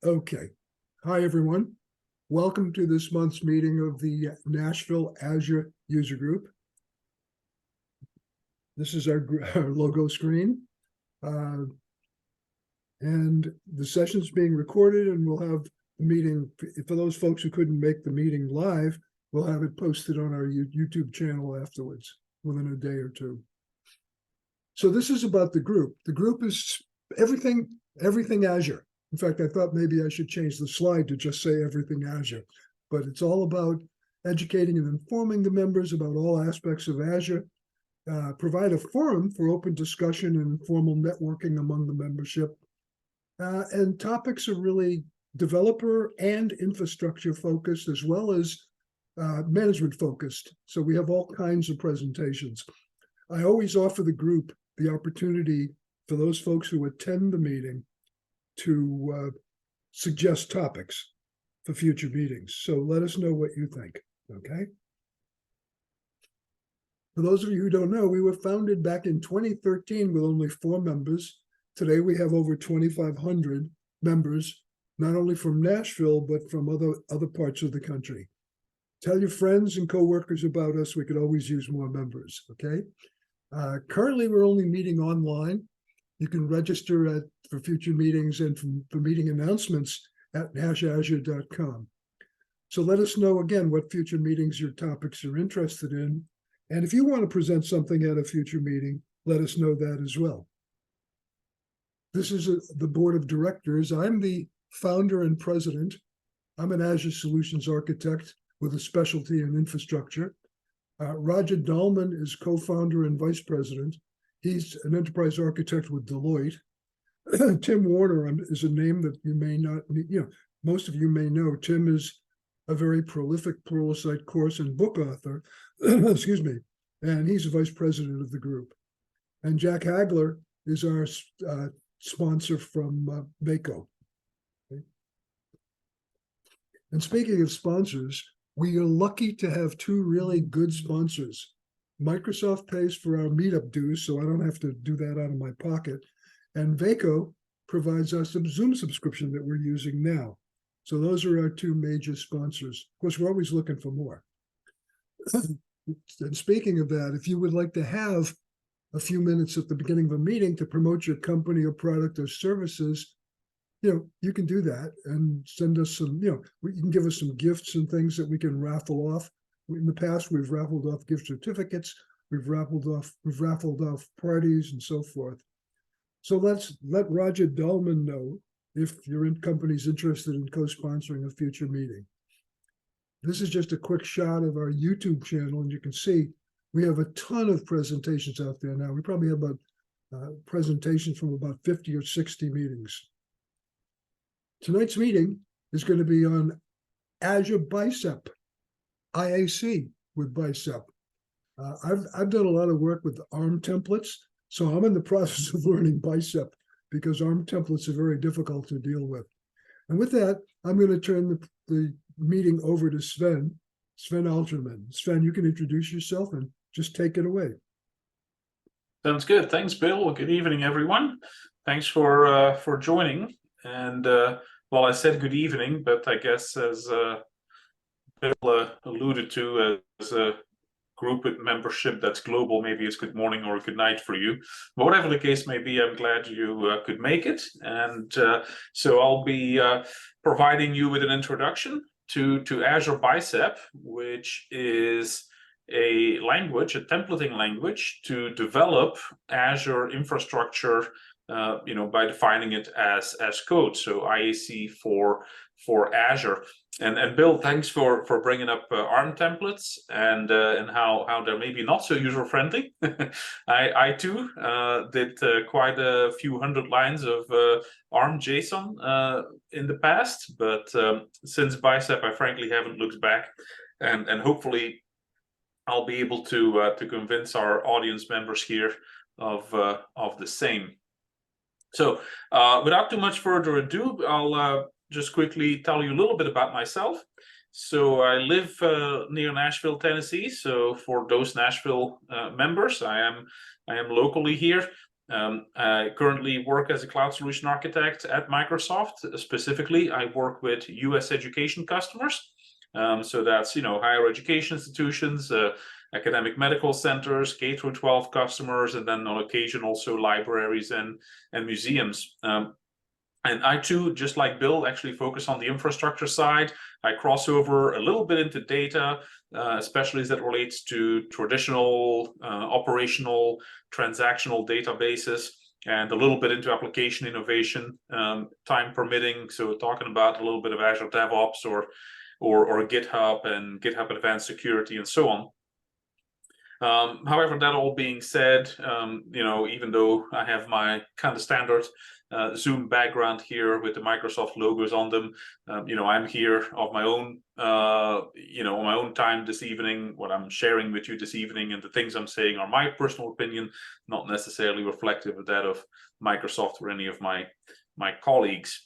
Okay. Hi, everyone. Welcome to this month's meeting of the Nashville Azure User Group. This is our logo screen. And the session's being recorded, and we'll have the meeting, for those folks who couldn't make the meeting live, we'll have it posted on our YouTube channel afterwards, within a day or two. So this is about the group. The group is everything Azure. In fact, I thought maybe I should change the slide to just say everything Azure, but it's all about educating and informing the members about all aspects of Azure, provide a forum for open discussion and informal networking among the membership. And topics are really developer and infrastructure focused, as well as management focused. So we have all kinds of presentations. I always offer the group the opportunity for those folks who attend the meeting to suggest topics for future meetings. So let us know what you think, okay? For those of you who don't know, we were founded back in 2013 with only 4 members. Today we have over 2,500 members, not only from Nashville, but from other parts of the country. Tell your friends and coworkers about us. We could always use more members, okay? Currently, we're only meeting online. You can register for future meetings and for meeting announcements at nashazure.com. So let us know, again, what future meetings your topics are interested in. And if you want to present something at a future meeting, let us know that as well. This is the board of directors. I'm the founder and president. I'm an Azure Solutions Architect with a specialty in infrastructure. Roger Dahlman is co-founder and vice president. He's an enterprise architect with Deloitte. Tim Warner is a name that you may not, most of you may know. Tim is a very prolific Pluralsight course and book author, excuse me, and he's the vice president of the group. And Jack Hagler is our sponsor from Vaco. Okay. And speaking of sponsors, we are lucky to have 2 really good sponsors. Microsoft pays for our meetup dues, so I don't have to do that out of my pocket. And Vaco provides us a Zoom subscription that we're using now. So those are our 2 major sponsors. Of course, we're always looking for more. And speaking of that, if you would like to have a few minutes at the beginning of a meeting to promote your company or product or services, you can do that and send us some, you can give us some gifts and things that we can raffle off. In the past, we've raffled off gift certificates, we've raffled off parties and so forth. So let Roger Dahlman know if your company's interested in co-sponsoring a future meeting. This is just a quick shot of our YouTube channel, and you can see we have a ton of presentations out there now. We probably have about presentations from about 50 or 60 meetings. Tonight's meeting is going to be on Azure Bicep, IaC with Bicep. I've done a lot of work with ARM templates, so I'm in the process of learning Bicep because ARM templates are very difficult to deal with. And with that, I'm going to turn the meeting over to Sven Aelterman. Sven, you can introduce yourself and just take it away. Sounds good. Thanks, Bill. Good evening, everyone. Thanks for joining. And well, I said good evening, but I guess as Bill alluded to, as a group with membership that's global, maybe it's good morning or good night for you. But whatever the case may be, I'm glad you could make it. And so I'll be providing you with an introduction to Azure Bicep, which is a language, a templating language to develop Azure infrastructure, by defining it as code. So IaC for Azure. And Bill, thanks for bringing up ARM templates and how they're maybe not so user friendly. I too did quite a few hundred lines of ARM JSON in the past, but since Bicep, I frankly haven't looked back, and hopefully I'll be able to convince our audience members here of the same. So without too much further ado, I'll just quickly tell you a little bit about myself. So I live near Nashville, Tennessee. So for those Nashville members, I am locally here. I currently work as a cloud solution architect at Microsoft. Specifically, I work with US education customers. So that's, higher education institutions, academic medical centers, K-12 customers, and then on occasion also libraries and museums. And I too, just like Bill, actually focus on the infrastructure side. I cross over a little bit into data, especially as it relates to traditional, operational, transactional databases, and a little bit into application innovation, time permitting. So talking about a little bit of Azure DevOps or GitHub and GitHub Advanced Security and so on. However, that all being said, even though I have my kind of standard Zoom background here with the Microsoft logos on them, I'm here of my own, on my own time this evening. What I'm sharing with you this evening and the things I'm saying are my personal opinion, not necessarily reflective of that of Microsoft or any of my colleagues.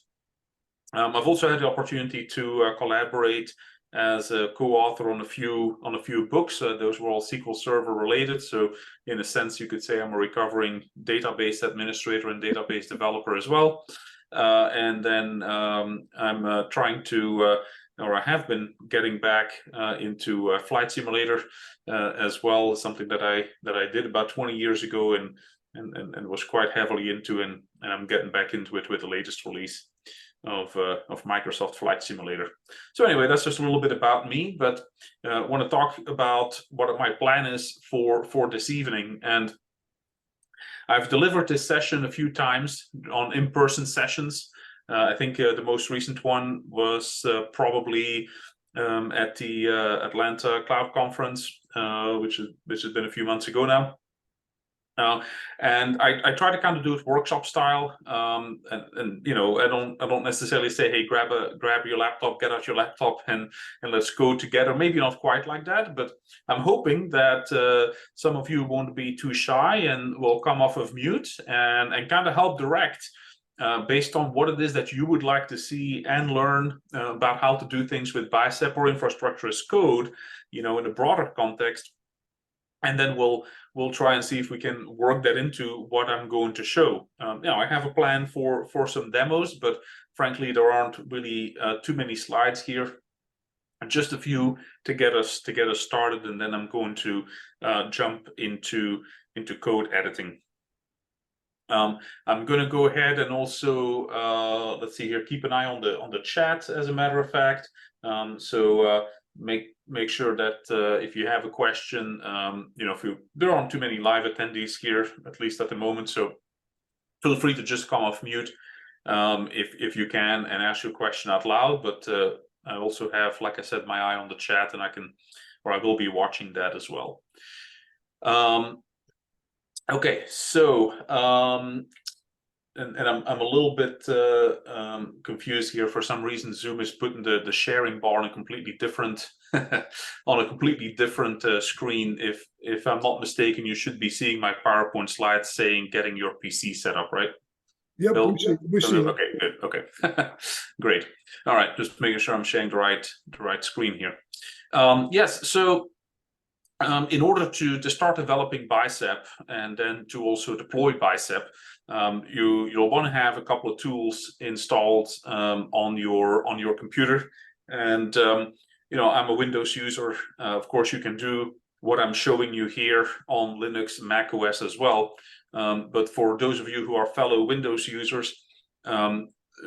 I've also had the opportunity to collaborate as a co-author on a few books. Those were all SQL Server related. So in a sense, you could say I'm a recovering database administrator and database developer as well. And then I'm trying to, or I have been getting back into Flight Simulator as well, something that I did about 20 years ago and was quite heavily into, and I'm getting back into it with the latest release of Microsoft Flight Simulator. So anyway, that's just a little bit about me, but I want to talk about what my plan is for this evening. And I've delivered this session a few times on in-person sessions. I think the most recent one was probably at the Atlanta Cloud Conference, which has been a few months ago now. And I try to kind of do it workshop style, and I don't necessarily say, hey, grab your laptop, get out your laptop, and let's go together. Maybe not quite like that, but I'm hoping that some of you won't be too shy and will come off of mute and kind of help direct based on what it is that you would like to see and learn about how to do things with Bicep or infrastructure as code, in a broader context. And then we'll try and see if we can work that into what I'm going to show. I have a plan for some demos, but frankly, there aren't really too many slides here. Just a few to get us started, and then I'm going to jump into code editing. I'm going to go ahead and also let's see here, keep an eye on the chat, as a matter of fact. So make sure that if you have a question, there aren't too many live attendees here, at least at the moment, so feel free to just come off mute if you can and ask your question out loud. But I also have, like I said, my eye on the chat, and I will be watching that as well. Okay, so and I'm a little bit confused here. For some reason, Zoom is putting the sharing bar on a completely different screen. If I'm not mistaken, you should be seeing my PowerPoint slides saying "Getting your PC set up," right? Yep, we see it. Okay, good. Okay, great. All right, just making sure I'm sharing the right screen here. Yes, so. In order to start developing Bicep and then to also deploy Bicep, you'll want to have a couple of tools installed on your computer. And I'm a Windows user. Of course, you can do what I'm showing you here on Linux and Mac OS as well. But for those of you who are fellow Windows users,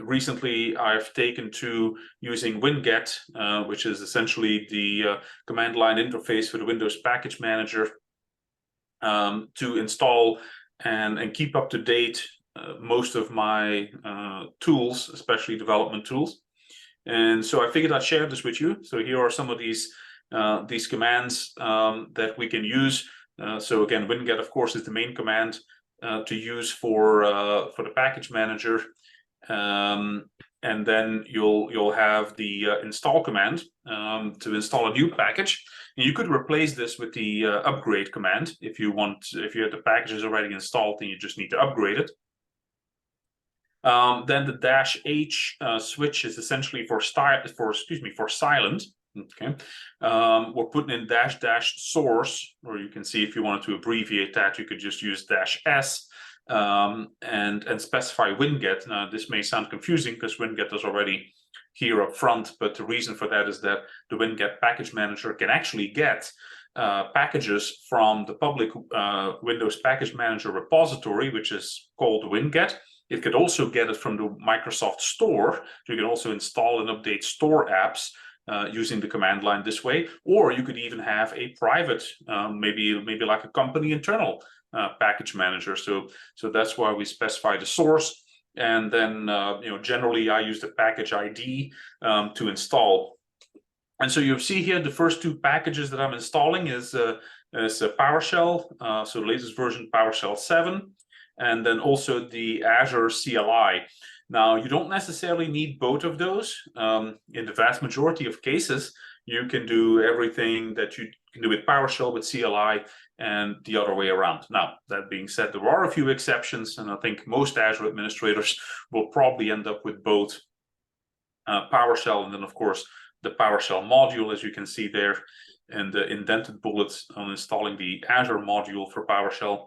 recently I've taken to using Winget, which is essentially the command line interface for the Windows Package Manager, to install and keep up to date most of my tools, especially development tools. And so I figured I'd share this with you. So here are some of these commands that we can use. So again, Winget, of course, is the main command to use for the package manager. And then you'll have the install command to install a new package. And you could replace this with the upgrade command if you have the packages already installed and you just need to upgrade it. Then the -H switch is essentially for silent. Okay, we're putting in --source, or you can see if you wanted to abbreviate that, you could just use -S. and specify winget. Now, this may sound confusing because winget is already here up front, but the reason for that is that the winget package manager can actually get packages from the public Windows Package Manager repository, which is called winget. It could also get it from the Microsoft Store. You can also install and update store apps using the command line this way, or you could even have a private, maybe like a company internal package manager. So that's why we specify the source, and then generally I use the package ID to install. And so you see here the first two packages that I'm installing is PowerShell, so the latest version PowerShell 7, and then also the Azure CLI. Now, you don't necessarily need both of those. In the vast majority of cases, you can do everything that you can do with PowerShell with CLI and the other way around. Now, that being said, there are a few exceptions, and I think most Azure administrators will probably end up with both PowerShell and then, of course, the PowerShell module, as you can see there, and the indented bullets on installing the Azure module for PowerShell.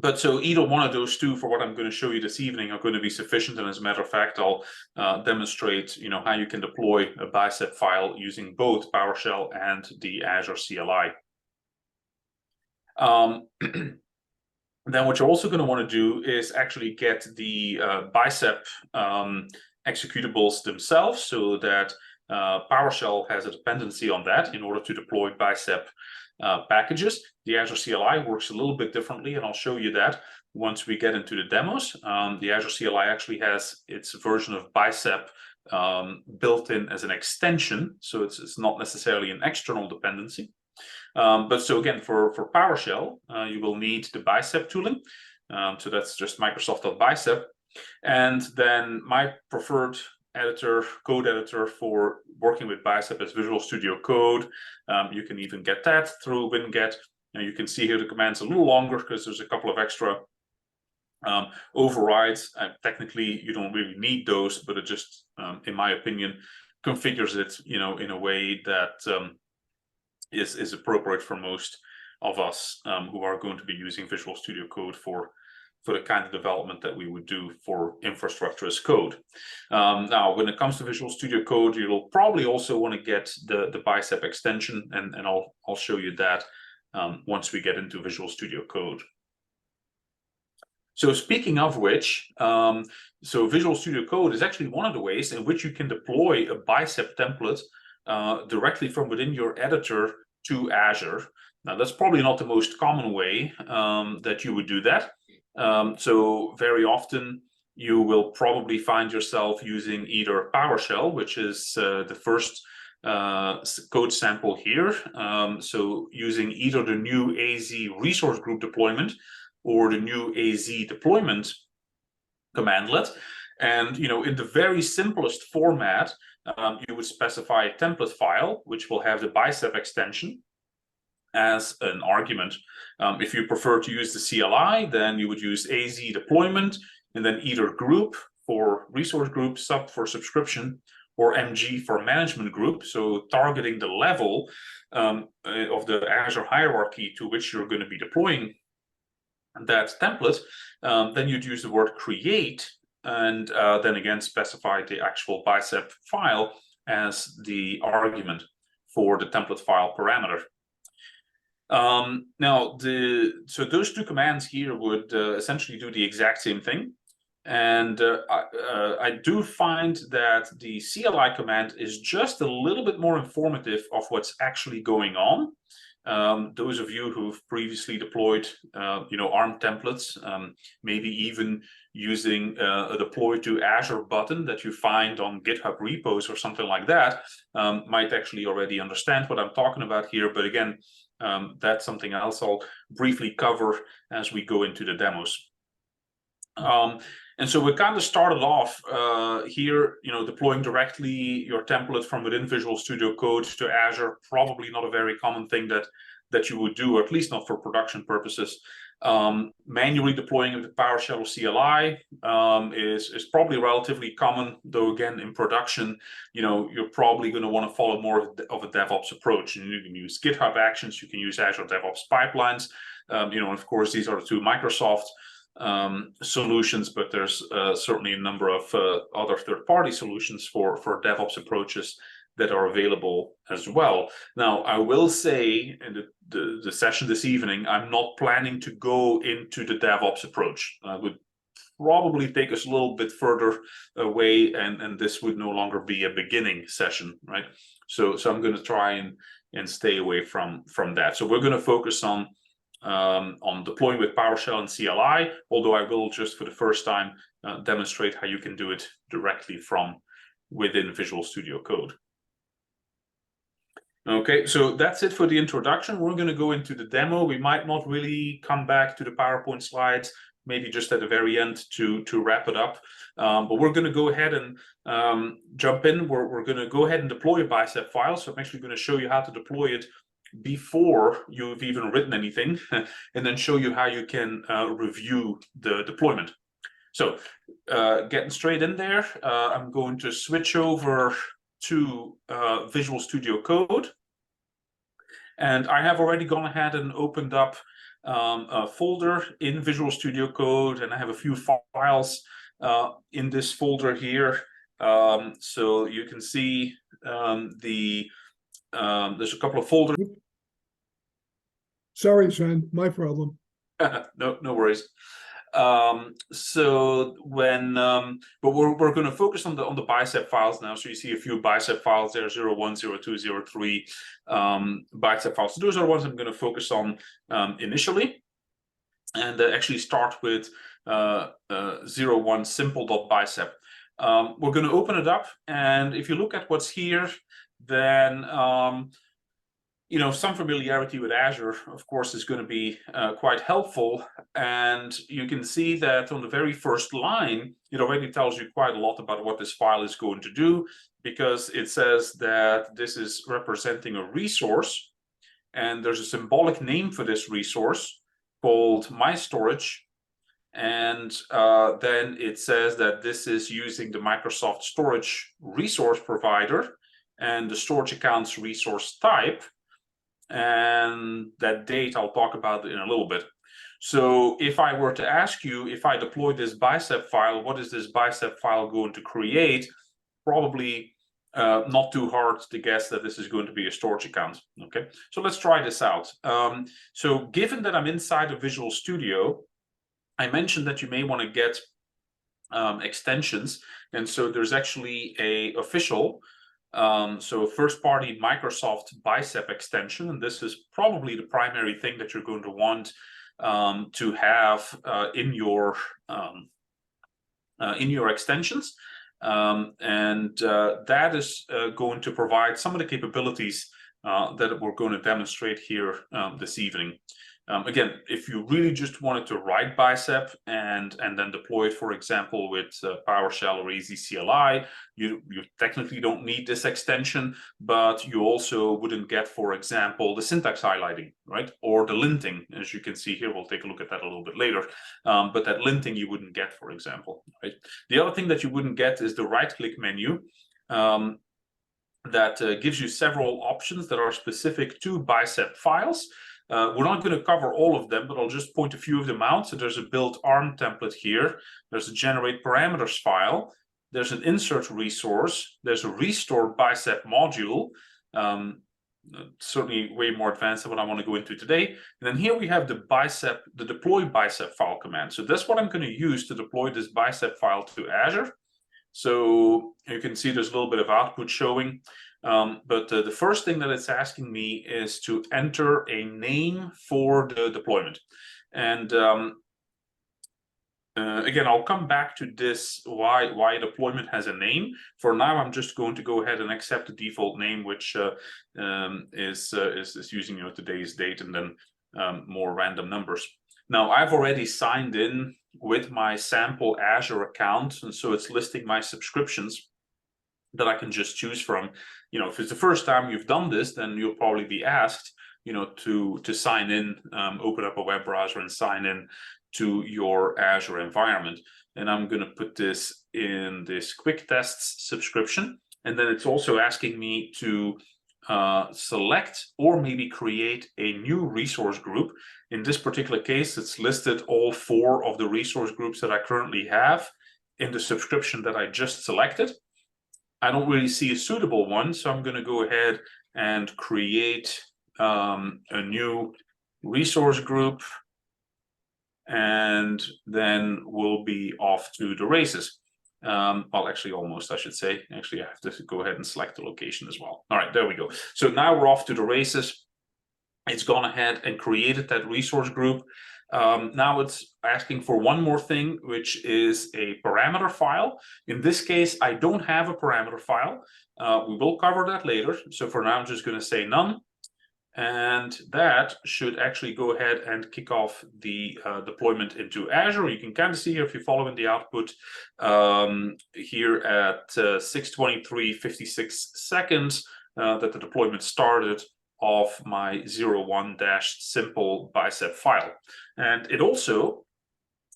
But so either one of those two for what I'm going to show you this evening are going to be sufficient. And as a matter of fact, I'll demonstrate, how you can deploy a Bicep file using both PowerShell and the Azure CLI. Then what you're also going to want to do is actually get the Bicep executables themselves, so that PowerShell has a dependency on that in order to deploy Bicep packages. The Azure CLI works a little bit differently, and I'll show you that once we get into the demos. The Azure CLI actually has its version of Bicep built in as an extension, so it's not necessarily an external dependency. But so again, for PowerShell, you will need the Bicep tooling. So that's just Microsoft.bicep. And then my preferred code editor for working with Bicep is Visual Studio Code. You can even get that through winget. Now you can see here the command's a little longer because there's a couple of extra overrides. Technically, you don't really need those, but it just, in my opinion, configures it, in a way that is appropriate for most of us who are going to be using Visual Studio Code for the kind of development that we would do for infrastructure as code. Now, when it comes to Visual Studio Code, you'll probably also want to get the Bicep extension, and I'll show you that once we get into Visual Studio Code. So speaking of which, so Visual Studio Code is actually one of the ways in which you can deploy a Bicep template directly from within your editor to Azure. Now, that's probably not the most common way that you would do that. So very often you will probably find yourself using either PowerShell, which is the first code sample here. So using either the new AZ resource group deployment or the new AZ deployment commandlet. And, in the very simplest format, you would specify a template file, which will have the Bicep extension as an argument. If you prefer to use the CLI, then you would use AZ deployment, and then either group for resource group, sub for subscription, or MG for management group. So targeting the level of the Azure hierarchy to which you're going to be deploying that template. Then you'd use the word create, and then again specify the actual Bicep file as the argument for the template file parameter. Now, so those two commands here would essentially do the exact same thing. And I do find that the CLI command is just a little bit more informative of what's actually going on. Those of you who've previously deployed, ARM templates, maybe even using a deploy to Azure button that you find on GitHub repos or something like that, might actually already understand what I'm talking about here. But again, that's something else I'll briefly cover as we go into the demos. And so we kind of started off here, deploying directly your template from within Visual Studio Code to Azure. Probably not a very common thing that you would do, or at least not for production purposes. Manually deploying it with PowerShell or CLI is probably relatively common, though again, in production, you're probably going to want to follow more of a DevOps approach. And you can use GitHub Actions, you can use Azure DevOps pipelines. Of course, these are the two Microsoft solutions, but there's certainly a number of other third-party solutions for DevOps approaches that are available as well. Now, I will say in the session this evening, I'm not planning to go into the DevOps approach. I would probably take us a little bit further away, and this would no longer be a beginning session, right? So I'm going to try and stay away from that. So we're going to focus on deploying with PowerShell and CLI, although I will just for the first time demonstrate how you can do it directly from within Visual Studio Code. Okay, so that's it for the introduction. We're going to go into the demo. We might not really come back to the PowerPoint slides, maybe just at the very end to wrap it up. But we're going to go ahead and jump in. We're going to go ahead and deploy a Bicep file. So I'm actually going to show you how to deploy it before you've even written anything, and then show you how you can review the deployment. So getting straight in there, I'm going to switch over to Visual Studio Code. And I have already gone ahead and opened up a folder in Visual Studio Code, and I have a few files in this folder here. So you can see there's a couple of folders. Sorry, Sven, my problem. No worries. So when but we're going to focus on the Bicep files now. So you see a few Bicep files there, 01, 02, 03 Bicep files. So those are the ones I'm going to focus on initially, and actually start with 01 simple.bicep. We're going to open it up, and if you look at what's here, then some familiarity with Azure, of course, is going to be quite helpful. And you can see that on the very first line, it already tells you quite a lot about what this file is going to do, because it says that this is representing a resource, and there's a symbolic name for this resource called My Storage. And then it says that this is using the Microsoft Storage resource provider and the storage account's resource type. And that date I'll talk about in a little bit. So if I were to ask you, if I deploy this Bicep file, what is this Bicep file going to create? Probably not too hard to guess that this is going to be a storage account. Okay, so let's try this out. So given that I'm inside of Visual Studio, I mentioned that you may want to get extensions, and so there's actually a official so first-party Microsoft Bicep extension, and this is probably the primary thing that you're going to want to have in your extensions, and that is going to provide some of the capabilities that we're going to demonstrate here this evening. Again, if you really just wanted to write Bicep and then deploy it, for example, with PowerShell or IaC CLI, you technically don't need this extension, but you also wouldn't get, for example, the syntax highlighting, right? Or the linting, as you can see here. We'll take a look at that a little bit later. But that linting you wouldn't get, for example, right? The other thing that you wouldn't get is the right-click menu. That gives you several options that are specific to Bicep files. We're not going to cover all of them, but I'll just point a few of them out. So there's a build ARM template here. There's a generate parameters file. There's an insert resource. There's a restore Bicep module. Certainly way more advanced than what I want to go into today. And then here we have the deploy Bicep file command. So that's what I'm going to use to deploy this Bicep file to Azure. So you can see there's a little bit of output showing. But the first thing that it's asking me is to enter a name for the deployment. And again, I'll come back to this, why deployment has a name. For now, I'm just going to go ahead and accept the default name, which is using today's date and then more random numbers. Now, I've already signed in with my sample Azure account, and so it's listing my subscriptions that I can just choose from. If it's the first time you've done this, then you'll probably be asked, to sign in, open up a web browser and sign in to your Azure environment. And I'm going to put this in this quick tests subscription. And then it's also asking me to select or maybe create a new resource group. In this particular case, it's listed all 4 of the resource groups that I currently have in the subscription that I just selected. I don't really see a suitable one, so I'm going to go ahead and create a new resource group, and then we'll be off to the races. Well, actually, almost, I should say. Actually, I have to go ahead and select the location as well. All right, there we go. So now we're off to the races. It's gone ahead and created that resource group. Now it's asking for one more thing, which is a parameter file. In this case, I don't have a parameter file. We will cover that later. So for now, I'm just going to say none. And that should actually go ahead and kick off the deployment into Azure. You can kind of see here, if you follow in the output, here at 6:23:56 seconds, that the deployment started of my 01-simple bicep file. And it also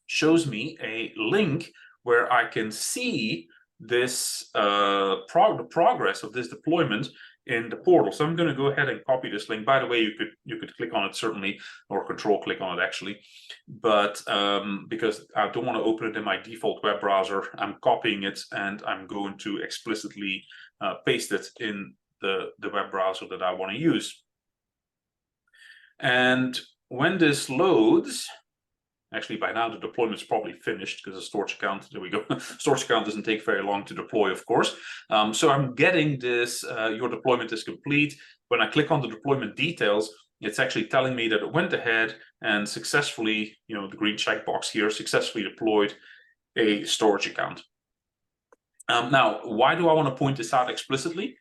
shows me a link where I can see this the progress of this deployment in the portal. So I'm going to go ahead and copy this link. By the way, you could click on it certainly, or control click on it actually, but because I don't want to open it in my default web browser, I'm copying it and I'm going to explicitly paste it in the web browser that I want to use. And when this loads, actually by now the deployment is probably finished because the storage account, there we go, storage account doesn't take very long to deploy, of course. So I'm getting this, your deployment is complete. When I click on the deployment details, it's actually telling me that it went ahead and successfully, the green checkbox here, successfully deployed a storage account. Now, why do I want to point this out explicitly?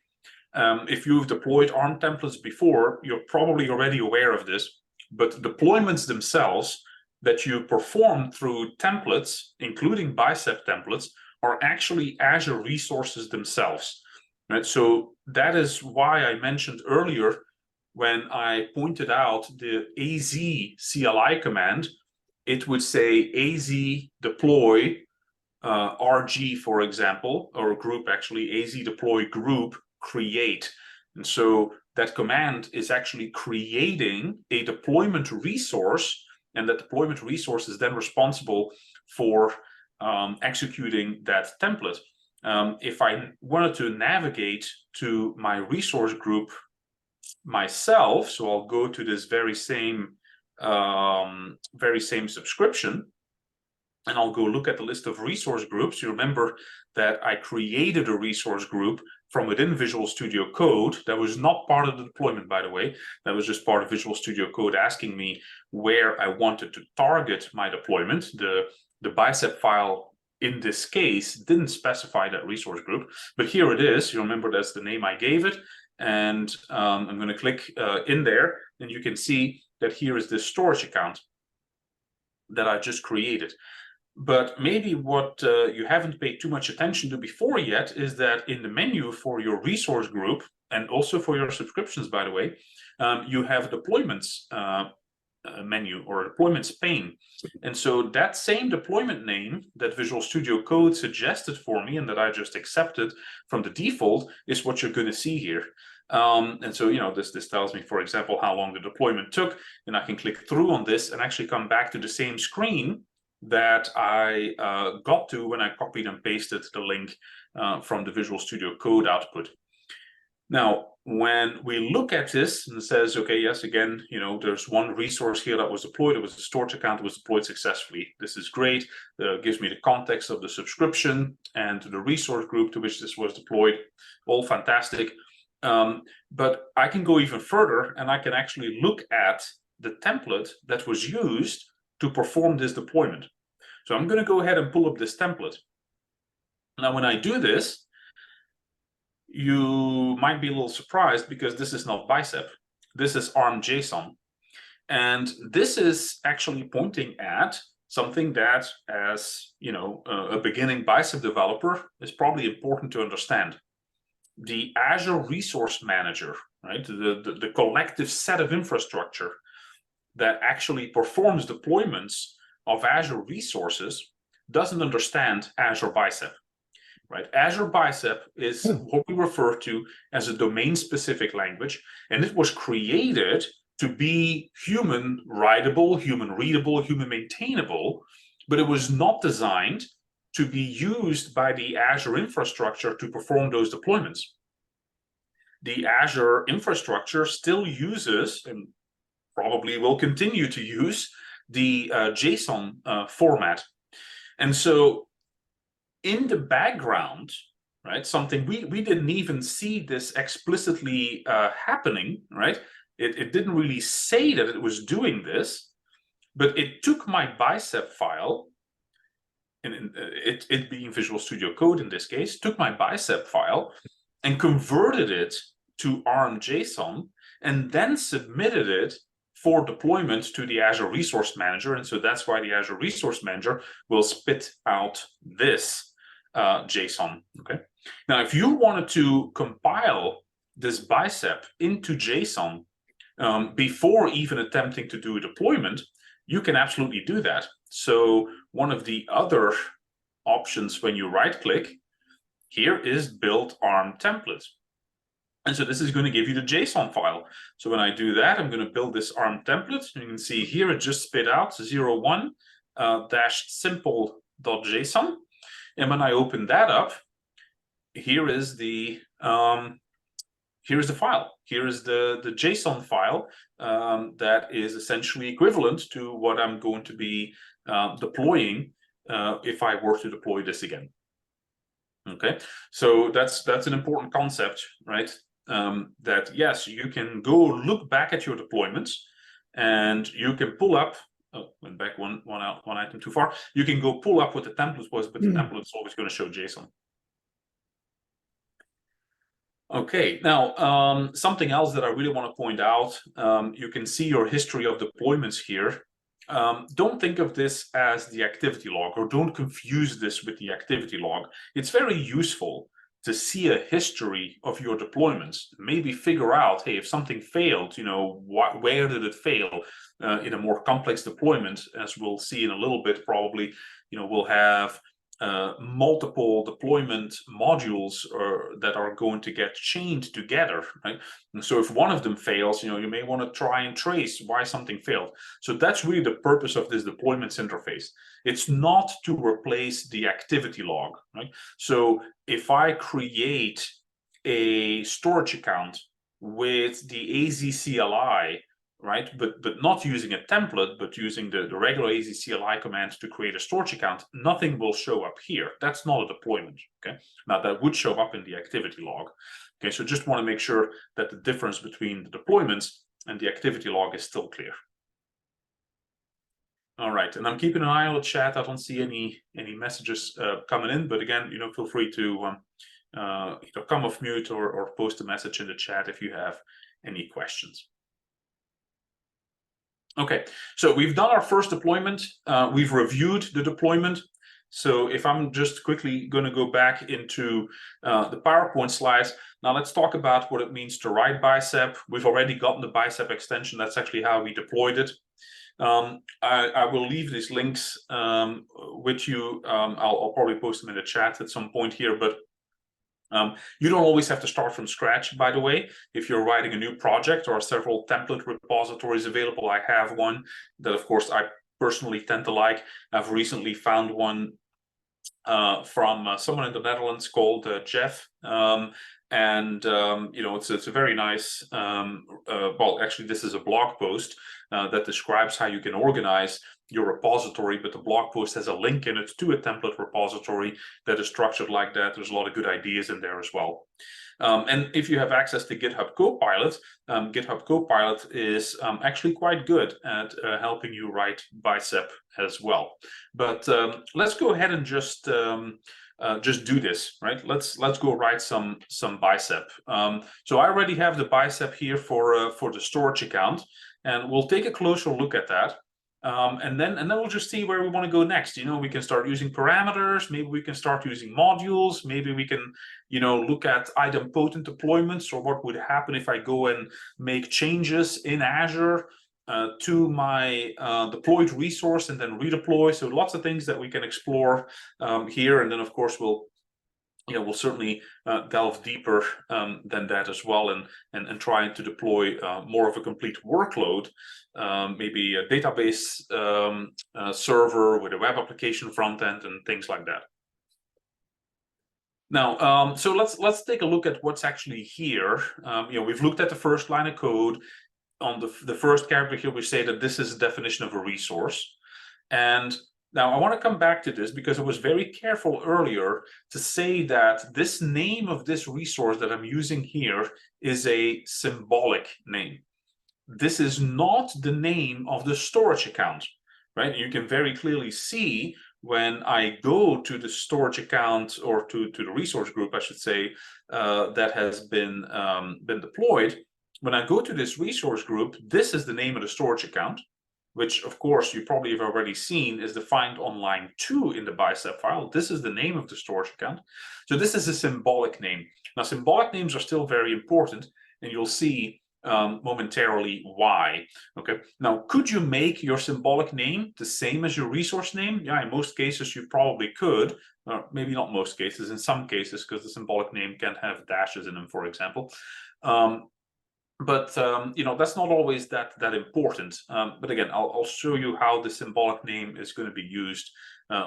If you've deployed ARM templates before, you're probably already aware of this, but deployments themselves that you perform through templates, including Bicep templates, are actually Azure resources themselves. Right? So that is why I mentioned earlier when I pointed out the AZ CLI command, it would say AZ deploy RG, for example, or group actually, AZ deploy group create. And so that command is actually creating a deployment resource, and that deployment resource is then responsible for executing that template. If I wanted to navigate to my resource group myself, so I'll go to this very same subscription, and I'll go look at the list of resource groups. You remember that I created a resource group from within Visual Studio Code. That was not part of the deployment, by the way. That was just part of Visual Studio Code asking me where I wanted to target my deployment. The Bicep file, in this case, didn't specify that resource group, but here it is. You remember that's the name I gave it. And I'm going to click in there, and you can see that here is this storage account that I just created. But maybe what you haven't paid too much attention to before yet is that in the menu for your resource group, and also for your subscriptions, by the way, you have deployments menu or deployments pane. And so that same deployment name that Visual Studio Code suggested for me and that I just accepted from the default is what you're going to see here. And so, this tells me, for example, how long the deployment took, and I can click through on this and actually come back to the same screen that I got to when I copied and pasted the link from the Visual Studio Code output. Now, when we look at this and it says, okay, yes, again, there's one resource here that was deployed. It was a storage account that was deployed successfully. This is great. Gives me the context of the subscription and the resource group to which this was deployed. All fantastic. But I can go even further, and I can actually look at the template that was used to perform this deployment. So I'm going to go ahead and pull up this template. Now, when I do this, you might be a little surprised because this is not Bicep. This is ARM JSON. And this is actually pointing at something that, as a beginning Bicep developer, is probably important to understand. The Azure Resource Manager, right? The collective set of infrastructure that actually performs deployments of Azure resources doesn't understand Azure Bicep. right? Azure Bicep is what we refer to as a domain-specific language, and it was created to be human writable, human readable, human maintainable, but it was not designed to be used by the Azure infrastructure to perform those deployments. The Azure infrastructure still uses, and probably will continue to use, the JSON format. And so in the background, right, something we didn't even see this explicitly happening, right? It didn't really say that it was doing this, but it took my Bicep file, and it being Visual Studio Code in this case, took my Bicep file and converted it to ARM JSON, and then submitted it for deployment to the Azure Resource Manager. And so that's why the Azure Resource Manager will spit out this JSON. Okay. Now, if you wanted to compile this Bicep into JSON before even attempting to do a deployment, you can absolutely do that. So one of the other options when you right-click here is Build ARM Template. And so this is going to give you the JSON file. So when I do that, I'm going to build this ARM template. You can see here it just spit out 01 -simple.json. And when I open that up, here is the file. Here is the JSON file that is essentially equivalent to what I'm going to be deploying if I were to deploy this again. Okay, so that's an important concept, right? That yes, you can go look back at your deployments, and you can pull up. Oh, went back one item too far. You can go pull up what the template was, but the template is always going to show JSON. Okay, now something else that I really want to point out. You can see your history of deployments here. Don't think of this as the activity log, or don't confuse this with the activity log. It's very useful to see a history of your deployments, maybe figure out, hey, if something failed, you know, where did it fail? In a more complex deployment, as we'll see in a little bit, probably, you know, we'll have multiple deployment modules that are going to get chained together, right? And so if one of them fails, you know, you may want to try and trace why something failed. So that's really the purpose of this deployments interface. It's not to replace the activity log, right? So if I create a storage account with the AZ CLI, right, but not using a template, but using the regular AZ CLI command to create a storage account, nothing will show up here. That's not a deployment. Okay, now that would show up in the activity log. Okay, so just want to make sure that the difference between the deployments and the activity log is still clear. All right, and I'm keeping an eye on the chat. I don't see any messages coming in, but again, you know, feel free to either come off mute or post a message in the chat if you have any questions. Okay, so we've done our first deployment. We've reviewed the deployment. So if I'm just quickly going to go back into the PowerPoint slides, now let's talk about what it means to write Bicep. We've already gotten the Bicep extension. That's actually how we deployed it. I will leave these links with you. I'll probably post them in the chat at some point here, but you don't always have to start from scratch, by the way. If you're writing a new project, or several template repositories available, I have one that, of course, I personally tend to like. I've recently found one from someone in the Netherlands called Jeff. You know, it's a very nice, well, actually, this is a blog post that describes how you can organize your repository, but the blog post has a link in it to a template repository that is structured like that. There's a lot of good ideas in there as well. And if you have access to GitHub Copilot, GitHub Copilot is actually quite good at helping you write Bicep as well. But let's go ahead and just do this, right? Let's go write some Bicep. So I already have the Bicep here for the storage account, and we'll take a closer look at that. And then we'll just see where we want to go next. You know, we can start using parameters. Maybe we can start using modules. Maybe we can, you know, look at idempotent deployments, or what would happen if I go and make changes in Azure to my deployed resource and then redeploy. So lots of things that we can explore here. And then, of course, we'll we'll certainly delve deeper than that as well, and trying to deploy more of a complete workload, maybe a database server with a web application front end and things like that. Now, so let's take a look at what's actually here. We've looked at the first line of code. On the first character here, we say that this is a definition of a resource. And now I want to come back to this because I was very careful earlier to say that this name of this resource that I'm using here is a symbolic name. This is not the name of the storage account, right? You can very clearly see when I go to the storage account, or to the resource group, I should say, that has been deployed. When I go to this resource group, this is the name of the storage account, which of course you probably have already seen is defined on line 2 in the Bicep file. This is the name of the storage account. So this is a symbolic name. Now, symbolic names are still very important, and you'll see momentarily why. Okay, now, could you make your symbolic name the same as your resource name? Yeah, in most cases you probably could. Maybe not most cases, in some cases, because the symbolic name can have dashes in them, for example. But that's not always that important. But again, I'll show you how the symbolic name is going to be used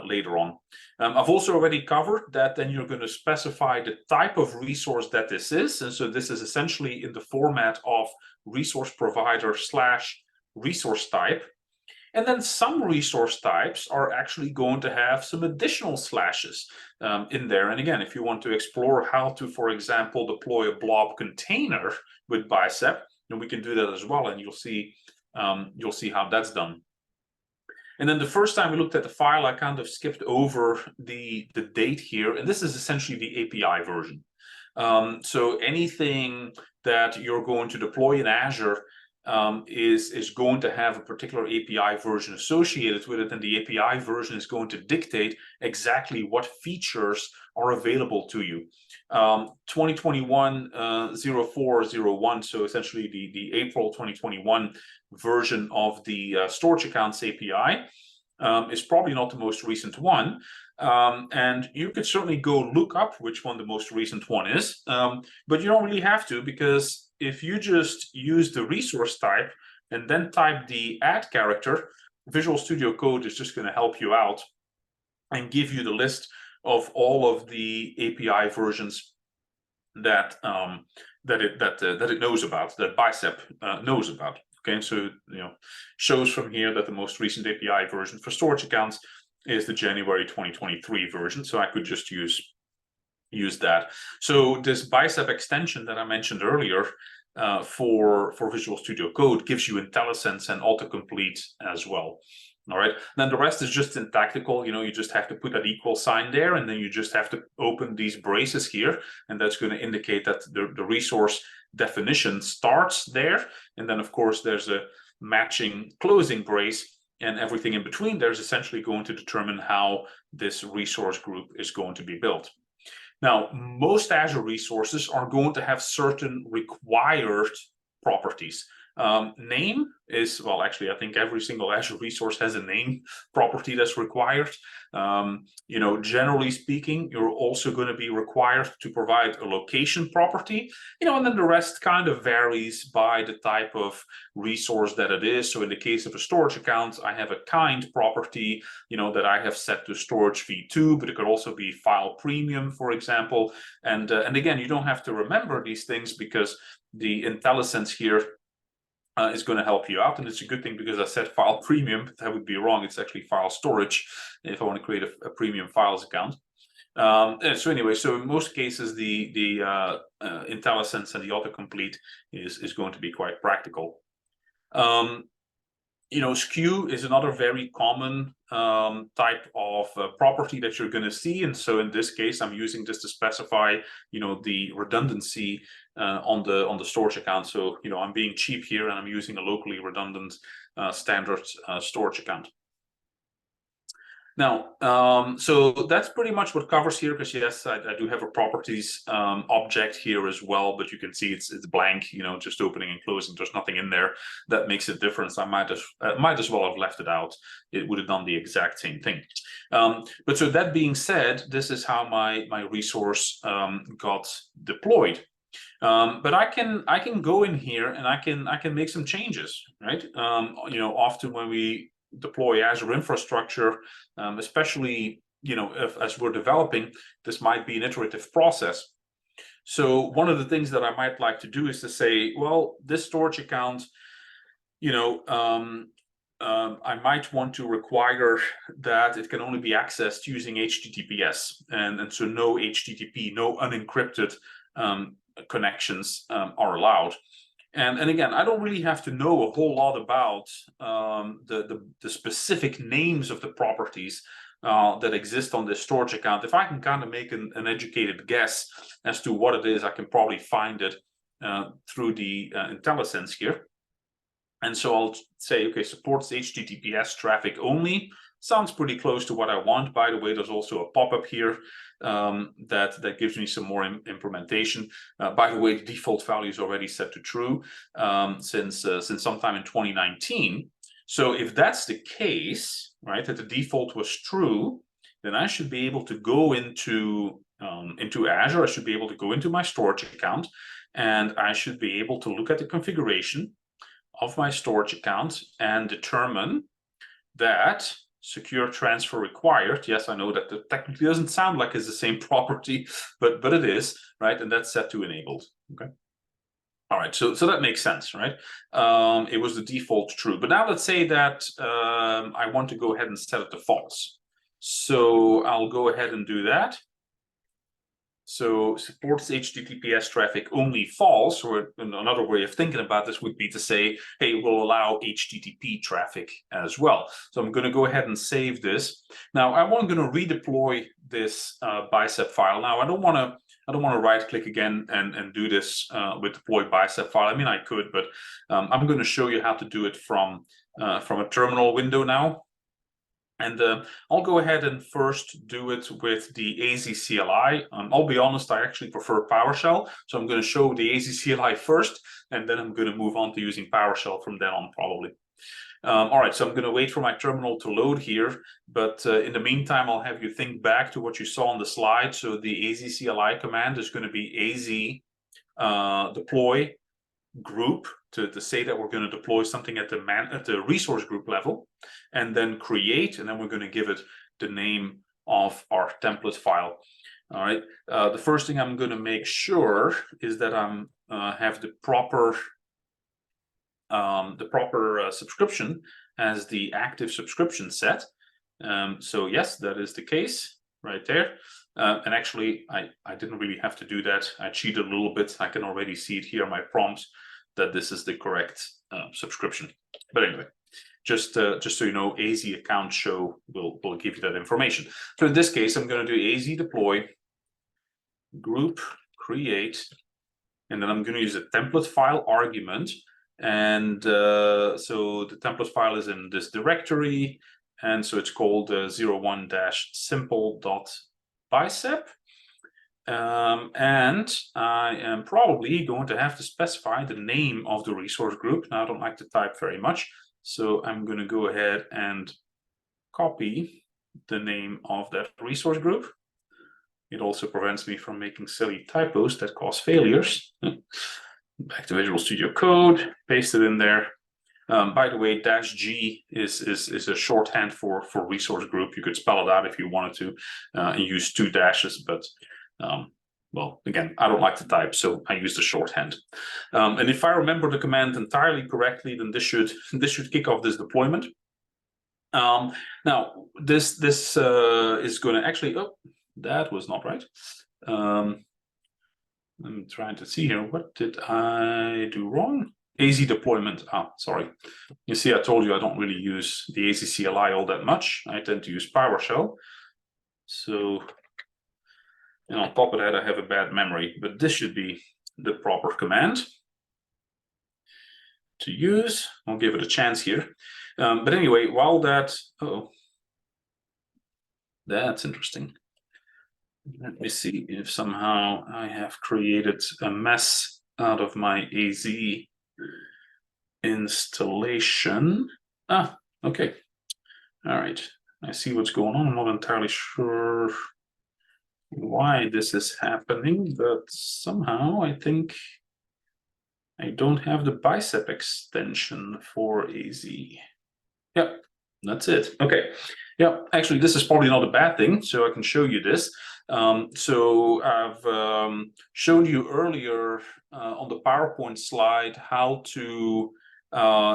later on. I've also already covered that then you're going to specify the type of resource that this is. And so this is essentially in the format of resource provider / resource type. And then some resource types are actually going to have some additional slashes in there. And again, if you want to explore how to, for example, deploy a blob container with Bicep, then we can do that as well. And you'll see how that's done. And then the first time we looked at the file, I kind of skipped over the date here. And this is essentially the API version. So anything that you're going to deploy in Azure is going to have a particular API version associated with it, and the API version is going to dictate exactly what features are available to you. 2021 0401, so essentially the April 2021 version of the storage accounts API is probably not the most recent one. And you could certainly go look up which one the most recent one is, but you don't really have to, because if you just use the resource type and then type the add character, Visual Studio Code is just going to help you out and give you the list of all of the API versions that it knows about, that Bicep knows about. Okay, so shows from here that the most recent API version for storage accounts is the January 2023 version. So I could just use that. So this Bicep extension that I mentioned earlier for Visual Studio Code gives you IntelliSense and autocomplete as well. All right, then the rest is just syntactical. You just have to put that equal sign there, and then you just have to open these braces here, and that's going to indicate that the resource definition starts there. And then of course there's a matching closing brace, and everything in between there's essentially going to determine how this resource group is going to be built. Now, most Azure resources are going to have certain required properties. Name is, well, actually, I think every single Azure resource has a name property that's required. Generally speaking, you're also going to be required to provide a location property, and then the rest kind of varies by the type of resource that it is. So in the case of a storage account, I have a kind property, that I have set to storage v2, but it could also be file premium, for example. And again, you don't have to remember these things, because the IntelliSense here is going to help you out. And it's a good thing, because I said file premium, but that would be wrong. It's actually file storage if I want to create a premium files account. So anyway, so in most cases, the IntelliSense and the autocomplete is going to be quite practical. SKU is another very common type of property that you're going to see. And so in this case, I'm using this to specify, the redundancy on the storage account. So, I'm being cheap here, and I'm using a locally redundant standard storage account. Now, so that's pretty much what covers here, because yes, I do have a properties object here as well, but you can see it's blank, you know, just opening and closing. There's nothing in there that makes a difference. I might as well have left it out. It would have done the exact same thing. But so that being said, this is how my resource got deployed. But I can go in here and I can make some changes, right? You know, often when we deploy Azure infrastructure, especially, you know, as we're developing, this might be an iterative process. So one of the things that I might like to do is to say, well, this storage account, you know, I might want to require that it can only be accessed using HTTPS, and so no HTTP, no unencrypted connections are allowed. And again, I don't really have to know a whole lot about the specific names of the properties that exist on this storage account. If I can kind of make an educated guess as to what it is, I can probably find it through the IntelliSense here. And so I'll say, okay, supports HTTPS traffic only. Sounds pretty close to what I want. By the way, there's also a pop-up here that gives me some more implementation. By the way, the default value is already set to true since sometime in 2019. So if that's the case, right, that the default was true, then I should be able to go into Azure. I should be able to go into my storage account, and I should be able to look at the configuration of my storage account and determine that secure transfer required. Yes, I know that technically doesn't sound like it's the same property, but it is, right? And that's set to enabled. Okay. All right, so that makes sense, right? It was the default true, but now let's say that I want to go ahead and set it to false. So I'll go ahead and do that. So supports HTTPS traffic only false, or another way of thinking about this would be to say, hey, we'll allow HTTP traffic as well. So I'm going to go ahead and save this. Now I'm going to redeploy this Bicep file. Now I don't want to right click again and do this with deploy Bicep file. I mean, I could, but I'm going to show you how to do it from a terminal window now. And I'll go ahead and first do it with the AZ CLI. I'll be honest, I actually prefer PowerShell. So I'm going to show the AZ CLI first, and then I'm going to move on to using PowerShell from then on, probably. All right, so I'm going to wait for my terminal to load here. But in the meantime, I'll have you think back to what you saw on the slide. So the AZ CLI command is going to be AZ deploy group to say that we're going to deploy something at the resource group level, and then create, and then we're going to give it the name of our template file. All right. The first thing I'm going to make sure is that I'm have the proper subscription as the active subscription set. So yes, that is the case right there. And actually, I didn't really have to do that. I cheated a little bit. I can already see it here in my prompts that this is the correct subscription. But anyway, just so you know, AZ account show will give you that information. So in this case, I'm going to do AZ deploy group create, and then I'm going to use a template file argument. And so the template file is in this directory, and so it's called 01-simple.bicep. And I am probably going to have to specify the name of the resource group. Now, I don't like to type very much, so I'm going to go ahead and copy the name of that resource group. It also prevents me from making silly typos that cause failures. Back to Visual Studio Code, paste it in there. By the way, -G is a shorthand for resource group. You could spell it out if you wanted to and use 2 dashes, but well, again, I don't like to type, so I use the shorthand. And if I remember the command entirely correctly, then this should kick off this deployment. Now, this is going to actually, oh, that was not right. I'm trying to see here. What did I do wrong? AZ deployment. Sorry. You see, I told you I don't really use the AZ CLI all that much. I tend to use PowerShell. So, and on top of that, I have a bad memory, but this should be the proper command to use. I'll give it a chance here. But anyway, while that, That's interesting. Let me see if somehow I have created a mess out of my AZ installation. Ah, okay. All right. I see what's going on. I'm not entirely sure why this is happening, but somehow I think I don't have the Bicep extension for AZ. Yep, that's it. Okay. Yeah, actually, this is probably not a bad thing, so I can show you this. So I've shown you earlier on the PowerPoint slide how to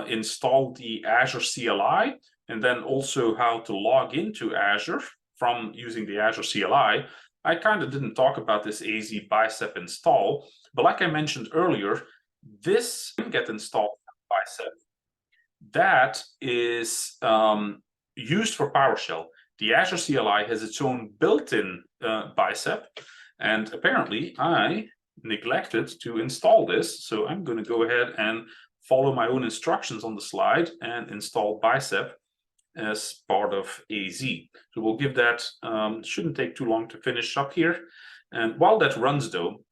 install the Azure CLI, and then also how to log into Azure from using the Azure CLI. I kind of didn't talk about this AZ Bicep install, but like I mentioned earlier, this can get installed Bicep. That is used for PowerShell. The Azure CLI has its own built-in Bicep, and apparently I neglected to install this. So I'm going to go ahead and follow my own instructions on the slide and install Bicep as part of AZ. So we'll give that, shouldn't take too long to finish up here. And while that runs though,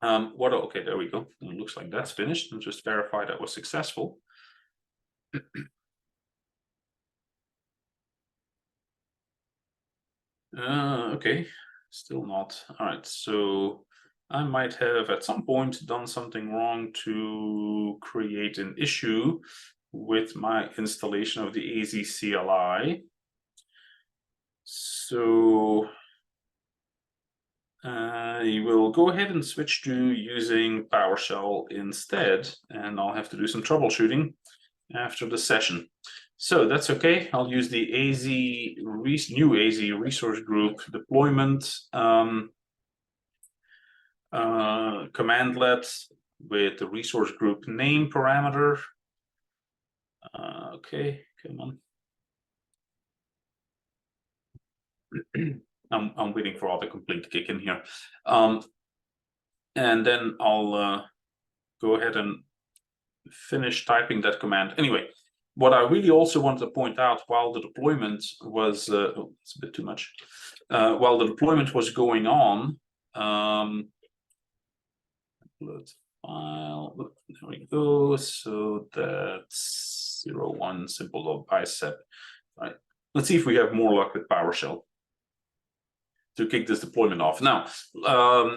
okay, there we go. It looks like that's finished. I'll just verify that was successful. Okay, still not. All right, so I might have at some point done something wrong to create an issue with my installation of the AZ CLI. So I will go ahead and switch to using PowerShell instead, and I'll have to do some troubleshooting after the session. So that's okay. I'll use the new AZ resource group deployment commandlet with the resource group name parameter. Okay, come on. I'm waiting for autocomplete to kick in here. And then I'll go ahead and finish typing that command. Anyway, what I really also wanted to point out while the deployment was, oh, it's a bit too much. While the deployment was going on, file, there we go. So that's 01 simple.bicep. All right, let's see if we have more luck with PowerShell to kick this deployment off. Now,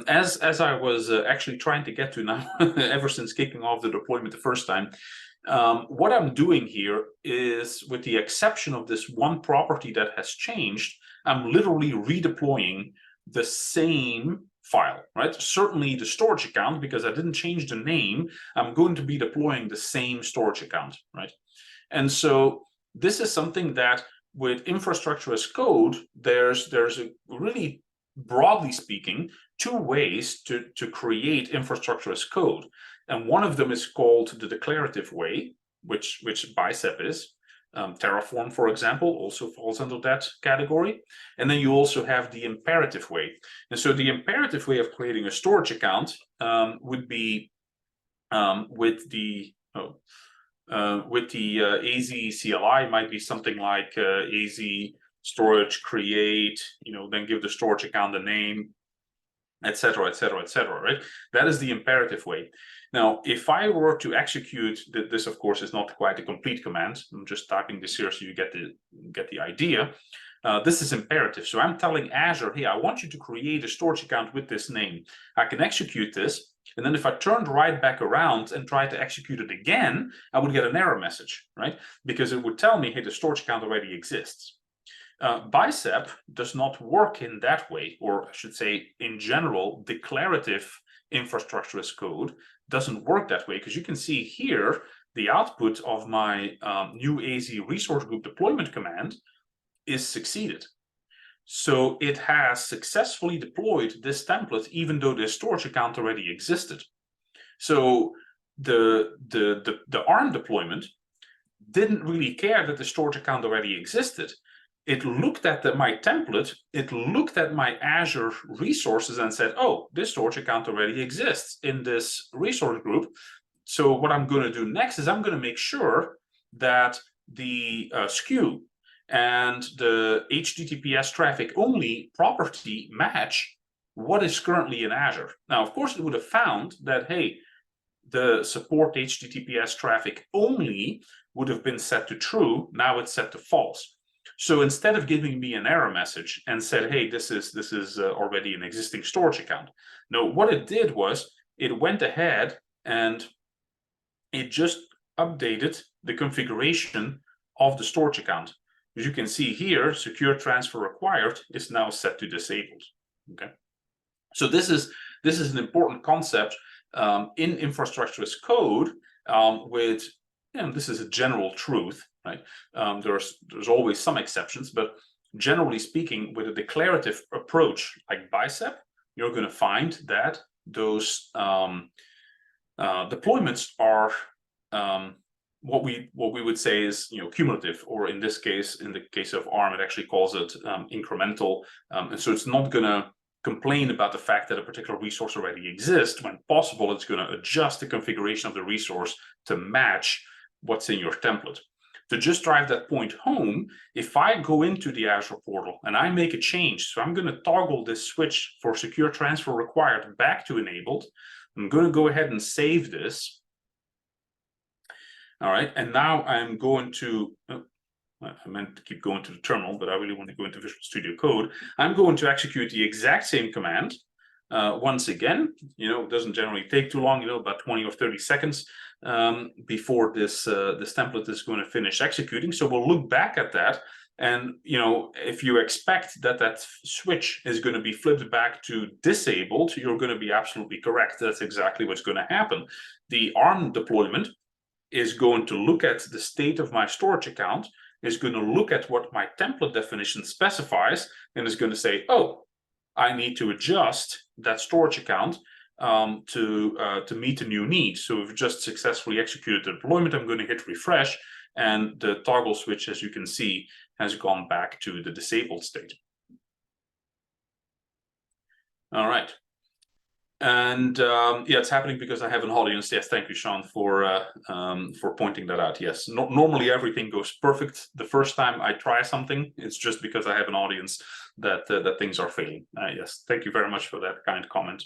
as I was actually trying to get to now, ever since kicking off the deployment the first time, what I'm doing here is, with the exception of this one property that has changed, I'm literally redeploying the same file, right? Certainly the storage account, because I didn't change the name, I'm going to be deploying the same storage account, right? And so this is something that with infrastructure as code, there's a really, broadly speaking, two ways to create infrastructure as code. And one of them is called the declarative way, which Bicep is. Terraform, for example, also falls under that category. And then you also have the imperative way. And so the imperative way of creating a storage account would be with the AZ CLI, might be something like AZ storage create, then give the storage account a name, etc., etc., etc. Right? That is the imperative way. Now, if I were to execute this, of course, is not quite a complete command. I'm just typing this here so you get the idea. This is imperative. So I'm telling Azure, hey, I want you to create a storage account with this name. I can execute this. And then if I turned right back around and tried to execute it again, I would get an error message, right? Because it would tell me, hey, the storage account already exists. Bicep does not work in that way, or I should say, in general, declarative infrastructure as code doesn't work that way, because you can see here the output of my new AZ resource group deployment command is succeeded. So it has successfully deployed this template, even though the storage account already existed. So the ARM deployment didn't really care that the storage account already existed. It looked at my template, it looked at my Azure resources and said, oh, this storage account already exists in this resource group. So what I'm going to do next is I'm going to make sure that the SKU and the HTTPS traffic only property match what is currently in Azure. Now, of course, it would have found that, hey, the support HTTPS traffic only would have been set to true. Now it's set to false. So instead of giving me an error message and said, hey, this is already an existing storage account. No, what it did was it went ahead and it just updated the configuration of the storage account. As you can see here, secure transfer required is now set to disabled. Okay, so this is an important concept in infrastructure as code. With this is a general truth, right? There's always some exceptions, but generally speaking, with a declarative approach like Bicep, you're going to find that those deployments are what we would say is cumulative, or in this case, in the case of ARM, it actually calls it incremental, and so it's not going to complain about the fact that a particular resource already exists. When possible, it's going to adjust the configuration of the resource to match what's in your template. To just drive that point home, if I go into the Azure portal and I make a change, so I'm going to toggle this switch for secure transfer required back to enabled. I'm going to go ahead and save this. All right, and now I'm going to, I meant to keep going to the terminal, but I really want to go into Visual Studio Code. I'm going to execute the exact same command. Once again, it doesn't generally take too long, about 20 or 30 seconds before this template is going to finish executing. So we'll look back at that. And, if you expect that switch is going to be flipped back to disabled, you're going to be absolutely correct. That's exactly what's going to happen. The ARM deployment is going to look at the state of my storage account, is going to look at what my template definition specifies, and is going to say, oh, I need to adjust that storage account to meet the new needs. So we've just successfully executed the deployment. I'm going to hit refresh, and the toggle switch, as you can see, has gone back to the disabled state. All right. And it's happening because I have an audience. Yes, thank you, Sean, for pointing that out. Yes, normally everything goes perfect the first time I try something. It's just because I have an audience that things are failing. Yes, thank you very much for that kind comment.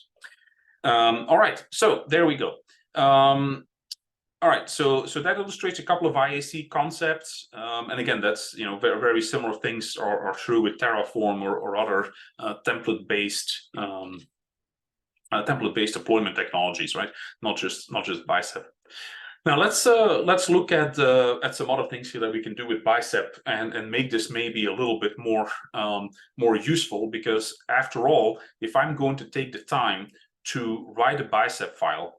All right, so there we go. All right, so that illustrates a couple of IaC concepts, and again, that's very, very similar things are true with Terraform or other template-based deployment technologies, right? Not just Bicep. Now let's look at some other things here that we can do with Bicep and make this maybe a little bit more useful, because after all, if I'm going to take the time to write a Bicep file,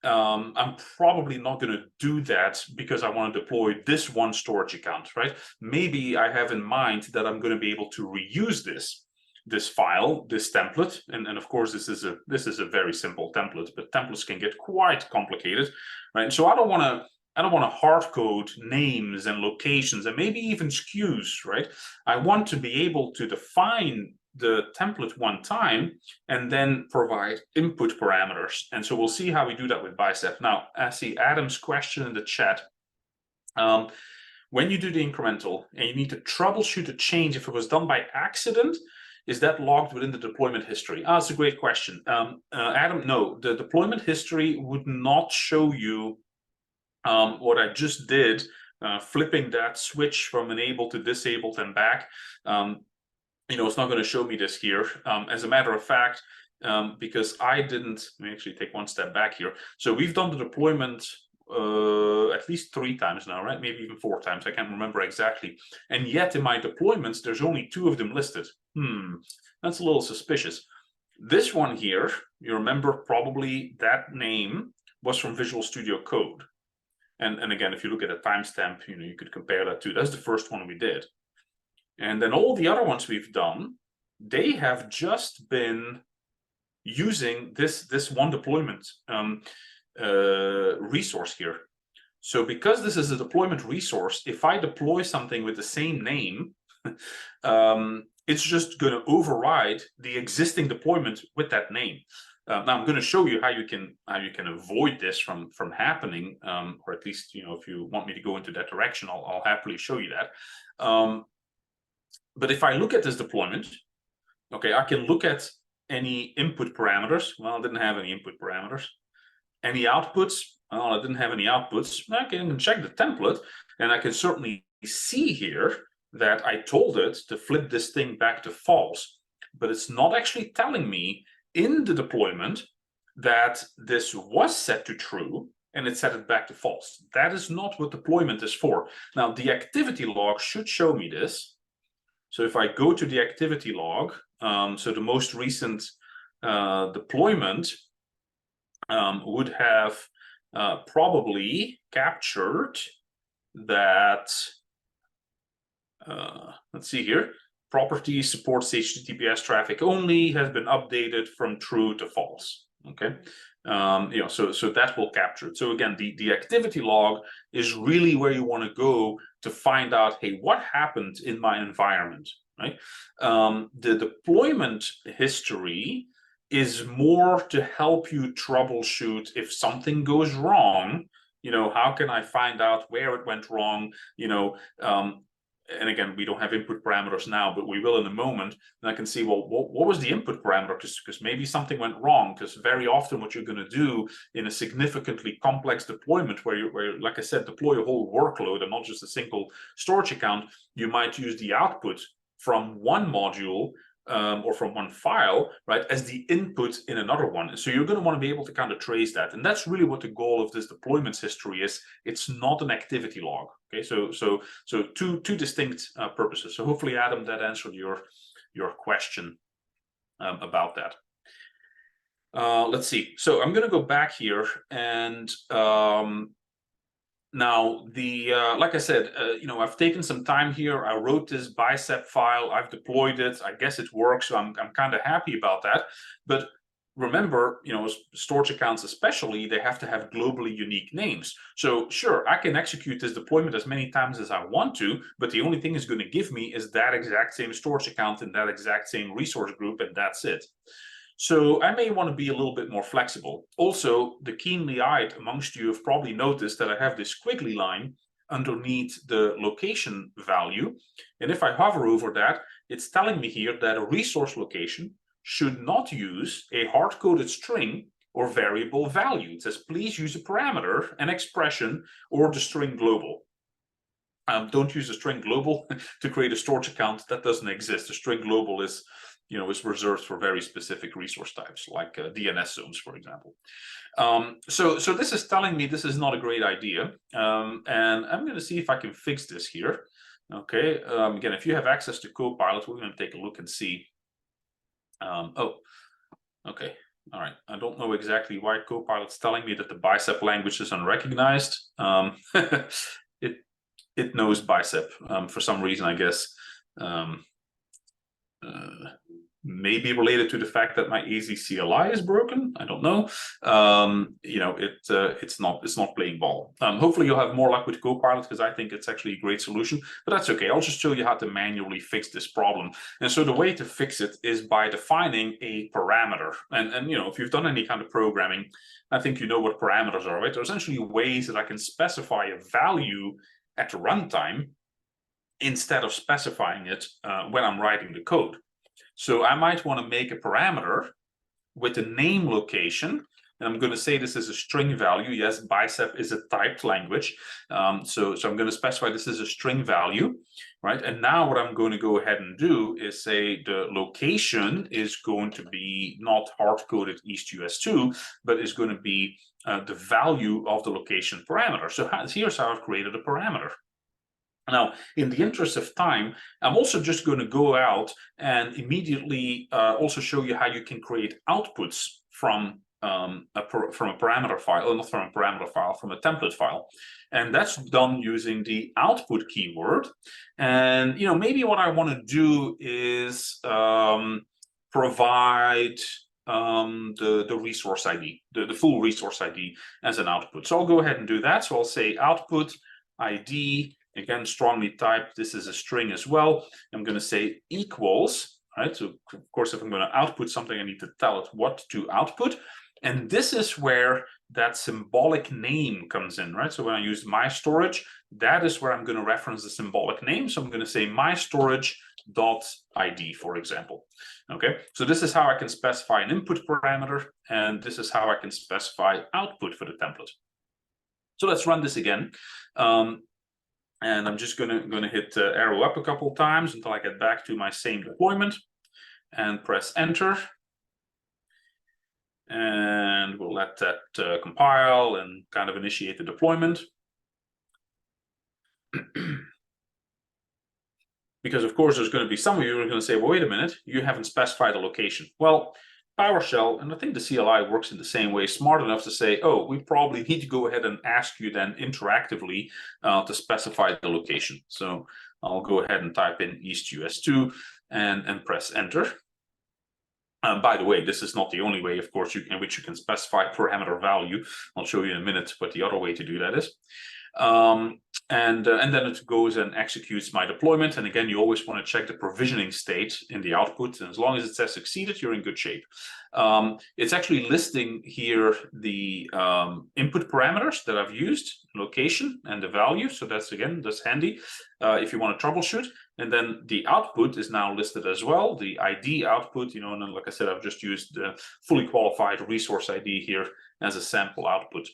I'm probably not going to do that because I want to deploy this one storage account, right? Maybe I have in mind that I'm going to be able to reuse this file, this template, and of course this is a very simple template, but templates can get quite complicated, right? So I don't want to hard code names and locations and maybe even SKUs, right? I want to be able to define the template one time and then provide input parameters. And so we'll see how we do that with Bicep. Now, I see Adam's question in the chat. When you do the incremental and you need to troubleshoot a change, if it was done by accident, is that logged within the deployment history? That's a great question. Adam, no, the deployment history would not show you what I just did, flipping that switch from enabled to disabled and back. It's not going to show me this here. As a matter of fact, because I didn't, let me actually take one step back here. So we've done the deployment at least 3 times now, right? Maybe even 4 times. I can't remember exactly. And yet in my deployments, there's only 2 of them listed. That's a little suspicious. This one here, you remember probably that name was from Visual Studio Code. And again, if you look at a timestamp, you could compare that to, that's the first one we did. And then all the other ones we've done, they have just been using this one deployment resource here. So because this is a deployment resource, if I deploy something with the same name, it's just going to override the existing deployment with that name. Now I'm going to show you how you can avoid this from happening, or at least if you want me to go into that direction, I'll happily show you that. But if I look at this deployment, okay, I can look at any input parameters. Well, I didn't have any input parameters. Any outputs? Well, I didn't have any outputs. I can check the template, and I can certainly see here that I told it to flip this thing back to false, but it's not actually telling me in the deployment that this was set to true and it set it back to false. That is not what deployment is for. Now, the activity log should show me this. So if I go to the activity log, so the most recent deployment would have probably captured that, let's see here, property supports HTTPS traffic only, has been updated from true to false. Okay, so that will capture it. So again, the activity log is really where you want to go to find out, hey, what happened in my environment, right? The deployment history is more to help you troubleshoot if something goes wrong. How can I find out where it went wrong? And again, we don't have input parameters now, but we will in a moment. And I can see, well, what was the input parameter? Because maybe something went wrong. Because very often what you're going to do in a significantly complex deployment where, like I said, deploy a whole workload and not just a single storage account, you might use the output from one module or from one file, right, as the input in another one. So you're going to want to be able to kind of trace that. And that's really what the goal of this deployments history is. It's not an activity log. Okay, so two distinct purposes. So hopefully, Adam, that answered your question about that. Let's see. So I'm going to go back here and now, like I said, I've taken some time here. I wrote this Bicep file. I've deployed it. I guess it works. So I'm kind of happy about that. But remember, storage accounts especially, they have to have globally unique names. So sure, I can execute this deployment as many times as I want to, but the only thing it's going to give me is that exact same storage account in that exact same resource group, and that's it. So I may want to be a little bit more flexible. Also, the keenly eyed amongst you have probably noticed that I have this squiggly line underneath the location value. And if I hover over that, it's telling me here that a resource location should not use a hard-coded string or variable value. It says, please use a parameter, an expression, or the string global. Don't use a string global to create a storage account. That doesn't exist. A string global is reserved for very specific resource types, like DNS zones, for example. So this is telling me this is not a great idea. And I'm going to see if I can fix this here. Okay, again, if you have access to Copilot, we're going to take a look and see. Oh, okay. All right. I don't know exactly why Copilot's telling me that the Bicep language is unrecognized. It knows Bicep for some reason, I guess. Maybe related to the fact that my IaC CLI is broken. I don't know. It's not playing ball. Hopefully you'll have more luck with Copilot, because I think it's actually a great solution. But that's okay. I'll just show you how to manually fix this problem. And so the way to fix it is by defining a parameter. And if you've done any kind of programming, I think you know what parameters are, right? They're essentially ways that I can specify a value at the runtime instead of specifying it when I'm writing the code. So I might want to make a parameter with a name location, and I'm going to say this is a string value. Yes, Bicep is a typed language, so I'm going to specify this is a string value, right? And now what I'm going to go ahead and do is say the location is going to be not hard-coded East US2, but is going to be the value of the location parameter. So here's how I've created a parameter. Now, in the interest of time, I'm also just going to go out and immediately also show you how you can create outputs from a parameter file, not from a parameter file, from a template file. And that's done using the output keyword. And, maybe what I want to do is provide the resource ID, the full resource ID as an output. So I'll go ahead and do that. So I'll say output ID. Again, strongly typed. This is a string as well. I'm going to say equals, right? So, of course, if I'm going to output something, I need to tell it what to output. And this is where that symbolic name comes in, right? So when I use my storage, that is where I'm going to reference the symbolic name. So I'm going to say my storage.id, for example. Okay, so this is how I can specify an input parameter, and this is how I can specify output for the template. So let's run this again. And I'm just gonna hit arrow up a couple of times until I get back to my same deployment, and press enter. And we'll let that compile and kind of initiate the deployment. Because of course, there's going to be some of you who are going to say, well, wait a minute, you haven't specified a location. Well, PowerShell, and I think the CLI works in the same way, smart enough to say, oh, we probably need to go ahead and ask you then interactively to specify the location. So I'll go ahead and type in East US2 and press enter. By the way, this is not the only way, of course, in which you can specify parameter value. I'll show you in a minute what the other way to do that is. And then it goes and executes my deployment. And again, you always want to check the provisioning state in the output. And as long as it says succeeded, you're in good shape. It's actually listing here the input parameters that I've used, location and the value. So that's handy if you want to troubleshoot. And then the output is now listed as well, the ID output, and then, like I said, I've just used the fully qualified resource ID here as a sample output.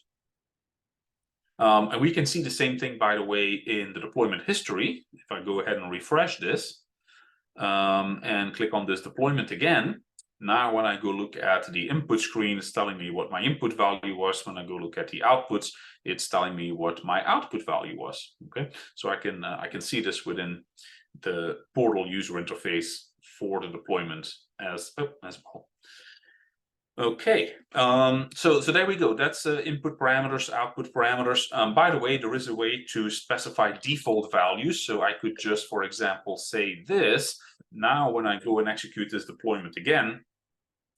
And we can see the same thing, by the way, in the deployment history. If I go ahead and refresh this and click on this deployment again, now when I go look at the input screen, it's telling me what my input value was. When I go look at the outputs, it's telling me what my output value was. Okay, so I can see this within the portal user interface for the deployment as well. Okay, so there we go. That's input parameters, output parameters. By the way, there is a way to specify default values. So I could just, for example, say this. Now, when I go and execute this deployment again,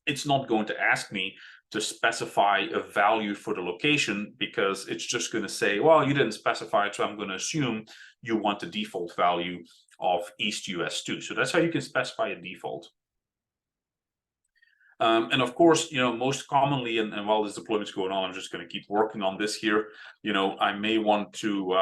it's not going to ask me to specify a value for the location, because it's just going to say, well, you didn't specify it, so I'm going to assume you want the default value of East US2. So that's how you can specify a default. And of course, most commonly, and while this deployment is going on, I'm just going to keep working on this here. I may want to,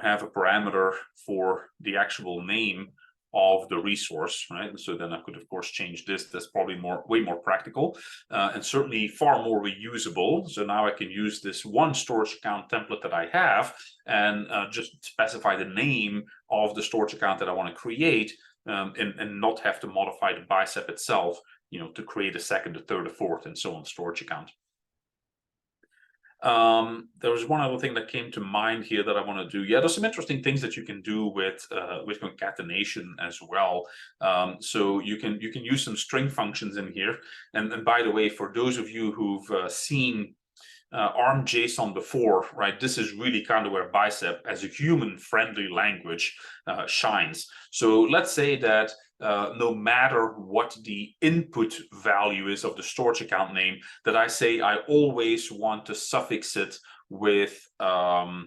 have a parameter for the actual name of the resource, right? So then I could, of course, change this. That's probably way more practical, and certainly far more reusable. So now I can use this one storage account template that I have and just specify the name of the storage account that I want to create. And not have to modify the Bicep itself, to create a second, a third, a fourth, and so on storage account. There was one other thing that came to mind here that I want to do. Yeah, there's some interesting things that you can do with concatenation as well. So you can use some string functions in here. And by the way, for those of you who've seen ARM JSON before, right? This is really kind of where Bicep as a human-friendly language shines. So let's say that no matter what the input value is of the storage account name, that I say I always want to suffix it with the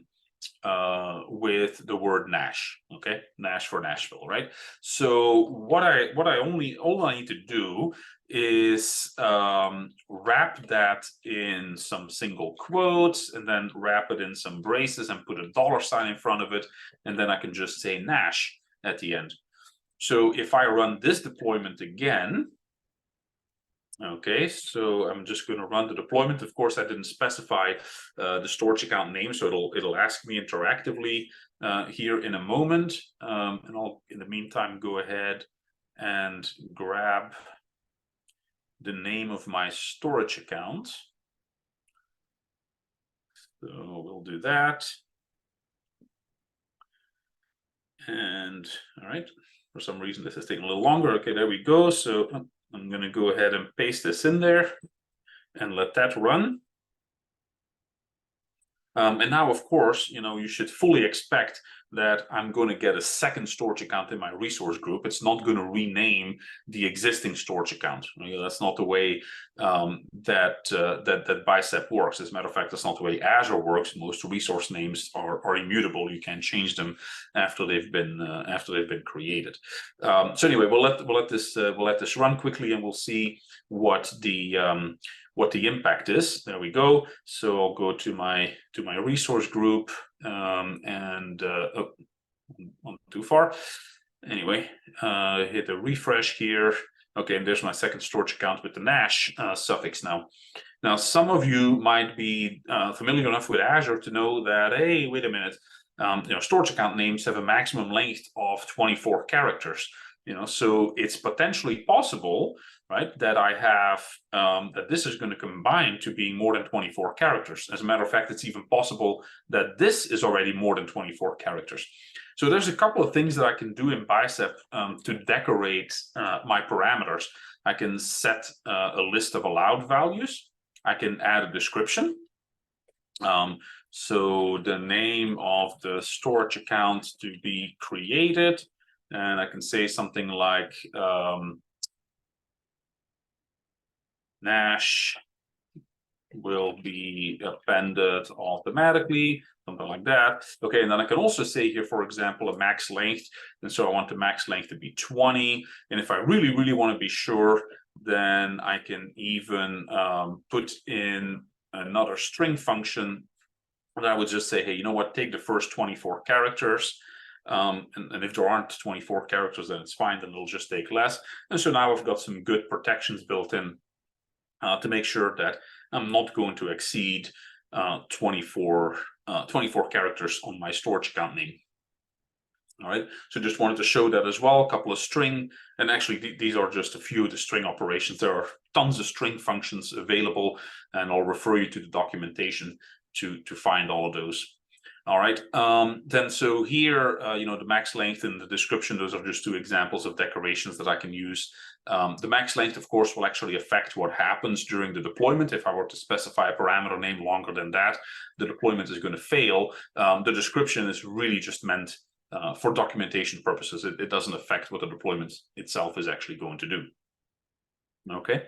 word Nash. Okay, Nash for Nashville, right? So all I need to do is wrap that in some single quotes, and then wrap it in some braces and put a $sign in front of it, and then I can just say Nash at the end. So if I run this deployment again, okay, so I'm just going to run the deployment. Of course, I didn't specify the storage account name, so it'll ask me interactively here in a moment, and I'll in the meantime go ahead and grab the name of my storage account. So we'll do that. And all right, for some reason this is taking a little longer. Okay, there we go. So I'm going to go ahead and paste this in there and let that run. And now, of course, you should fully expect that I'm going to get a second storage account in my resource group. It's not going to rename the existing storage account. That's not the way that Bicep works. As a matter of fact, that's not the way Azure works. Most resource names are immutable. You can't change them after they've been created. So anyway, we'll let this run quickly, and we'll see what the impact is. There we go. So I'll go to my resource group, and oh, not too far. Anyway, hit a refresh here. Okay, and there's my second storage account with the Nash suffix now. Now, some of you might be familiar enough with Azure to know that, hey, wait a minute, storage account names have a maximum length of 24 characters. So it's potentially possible, right, that I have that this is going to combine to being more than 24 characters. As a matter of fact, it's even possible that this is already more than 24 characters. So there's a couple of things that I can do in Bicep to decorate my parameters. I can set a list of allowed values. I can add a description. So the name of the storage account to be created, and I can say something like Nash will be appended automatically, something like that. Okay, and then I can also say here, for example, a max length. And so I want the max length to be 20. And if I really, really want to be sure, then I can even put in another string function. And I would just say, hey, you know what, take the first 24 characters. And if there aren't 24 characters, then it's fine, then it'll just take less. And so now I've got some good protections built in to make sure that I'm not going to exceed 24 characters on my storage account name. All right, so just wanted to show that as well. A couple of string, and actually these are just a few of the string operations. There are tons of string functions available, and I'll refer you to the documentation to find all of those. All right, then so here, the max length and the description, those are just two examples of decorations that I can use. The max length, of course, will actually affect what happens during the deployment. If I were to specify a parameter name longer than that, the deployment is going to fail. The description is really just meant for documentation purposes. It doesn't affect what the deployment itself is actually going to do. Okay.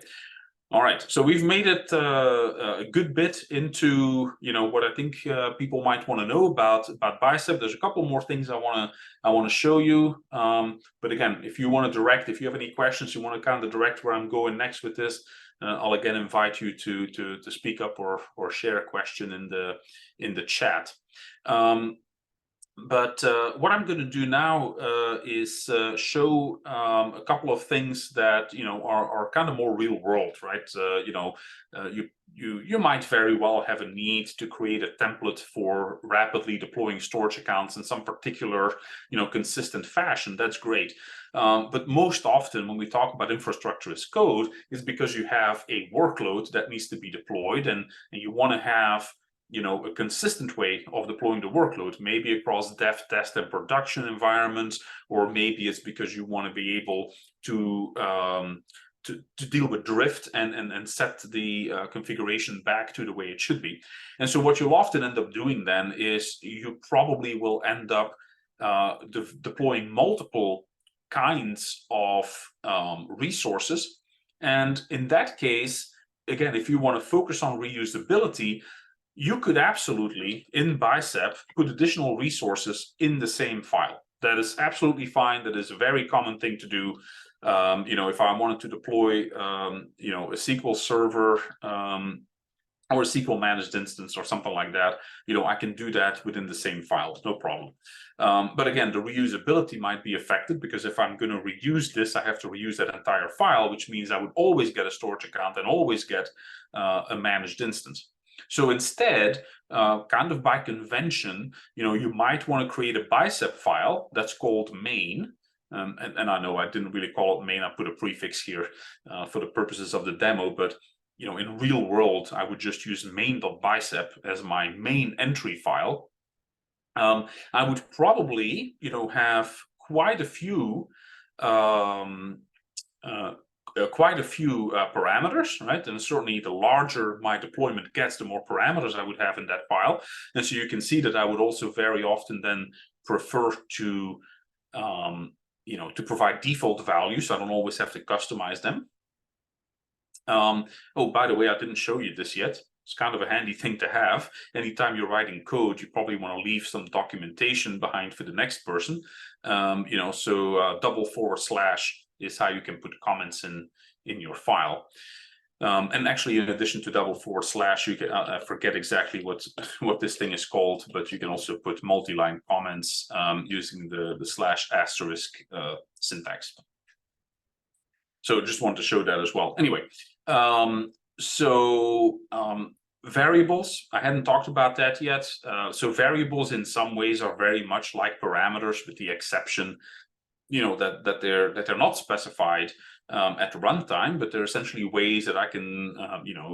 All right, so we've made it a good bit into what I think people might want to know about Bicep. There's a couple more things I want to show you. But again, if you want to direct, if you have any questions, you want to kind of direct where I'm going next with this, I'll again invite you to speak up or share a question in the chat. But what I'm going to do now is show a couple of things that are kind of more real world, right? You might very well have a need to create a template for rapidly deploying storage accounts in some particular consistent fashion. That's great. But most often when we talk about infrastructure as code, is because you have a workload that needs to be deployed, and you want to have a consistent way of deploying the workload, maybe across dev, test, and production environments, or maybe it's because you want to be able to deal with drift and set the configuration back to the way it should be. And so what you'll often end up doing then is you probably will end up deploying multiple kinds of resources. And in that case, again, if you want to focus on reusability, you could absolutely, in Bicep, put additional resources in the same file. That is absolutely fine. That is a very common thing to do. If I wanted to deploy, a SQL server or a SQL managed instance or something like that, I can do that within the same file, no problem. But again, the reusability might be affected because if I'm going to reuse this, I have to reuse that entire file, which means I would always get a storage account and always get a managed instance. So instead, kind of by convention, you might want to create a Bicep file that's called main. And I know I didn't really call it main. I put a prefix here for the purposes of the demo. But, in real world, I would just use main.bicep as my main entry file. I would probably, have quite a few parameters, right? And certainly the larger my deployment gets, the more parameters I would have in that file. And so you can see that I would also very often then prefer to, to provide default values. So I don't always have to customize them. Oh, by the way, I didn't show you this yet. It's kind of a handy thing to have. Anytime you're writing code, you probably want to leave some documentation behind for the next person. // is how you can put comments in your file. And actually, in addition to // you can I forget exactly what this thing is called, but you can also put multi-line comments using the /* syntax. So just wanted to show that as well. Anyway, variables, I hadn't talked about that yet. So variables in some ways are very much like parameters, with the exception, that they're not specified at the runtime, but they're essentially ways that I can,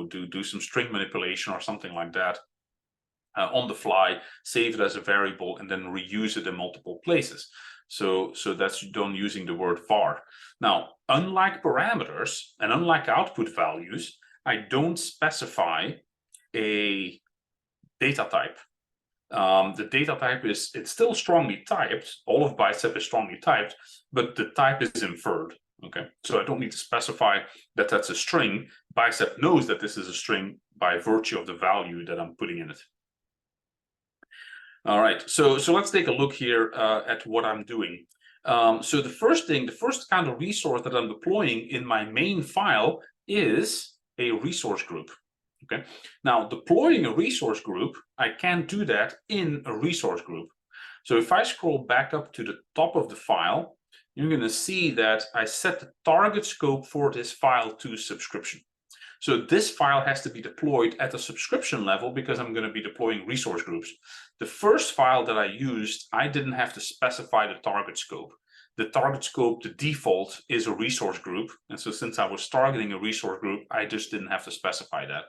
do some string manipulation or something like that on the fly, save it as a variable, and then reuse it in multiple places. So that's done using the word var. Now, unlike parameters and unlike output values, I don't specify a data type. The data type it's still strongly typed. All of Bicep is strongly typed, but the type is inferred. Okay, so I don't need to specify that that's a string. Bicep knows that this is a string by virtue of the value that I'm putting in it. All right, so let's take a look here at what I'm doing. So the first kind of resource that I'm deploying in my main file is a resource group. Okay, now deploying a resource group, I can't do that in a resource group. So if I scroll back up to the top of the file, you're going to see that I set the target scope for this file to subscription. So this file has to be deployed at the subscription level because I'm going to be deploying resource groups. The first file that I used, I didn't have to specify the target scope. The target scope, the default, is a resource group. And so since I was targeting a resource group, I just didn't have to specify that.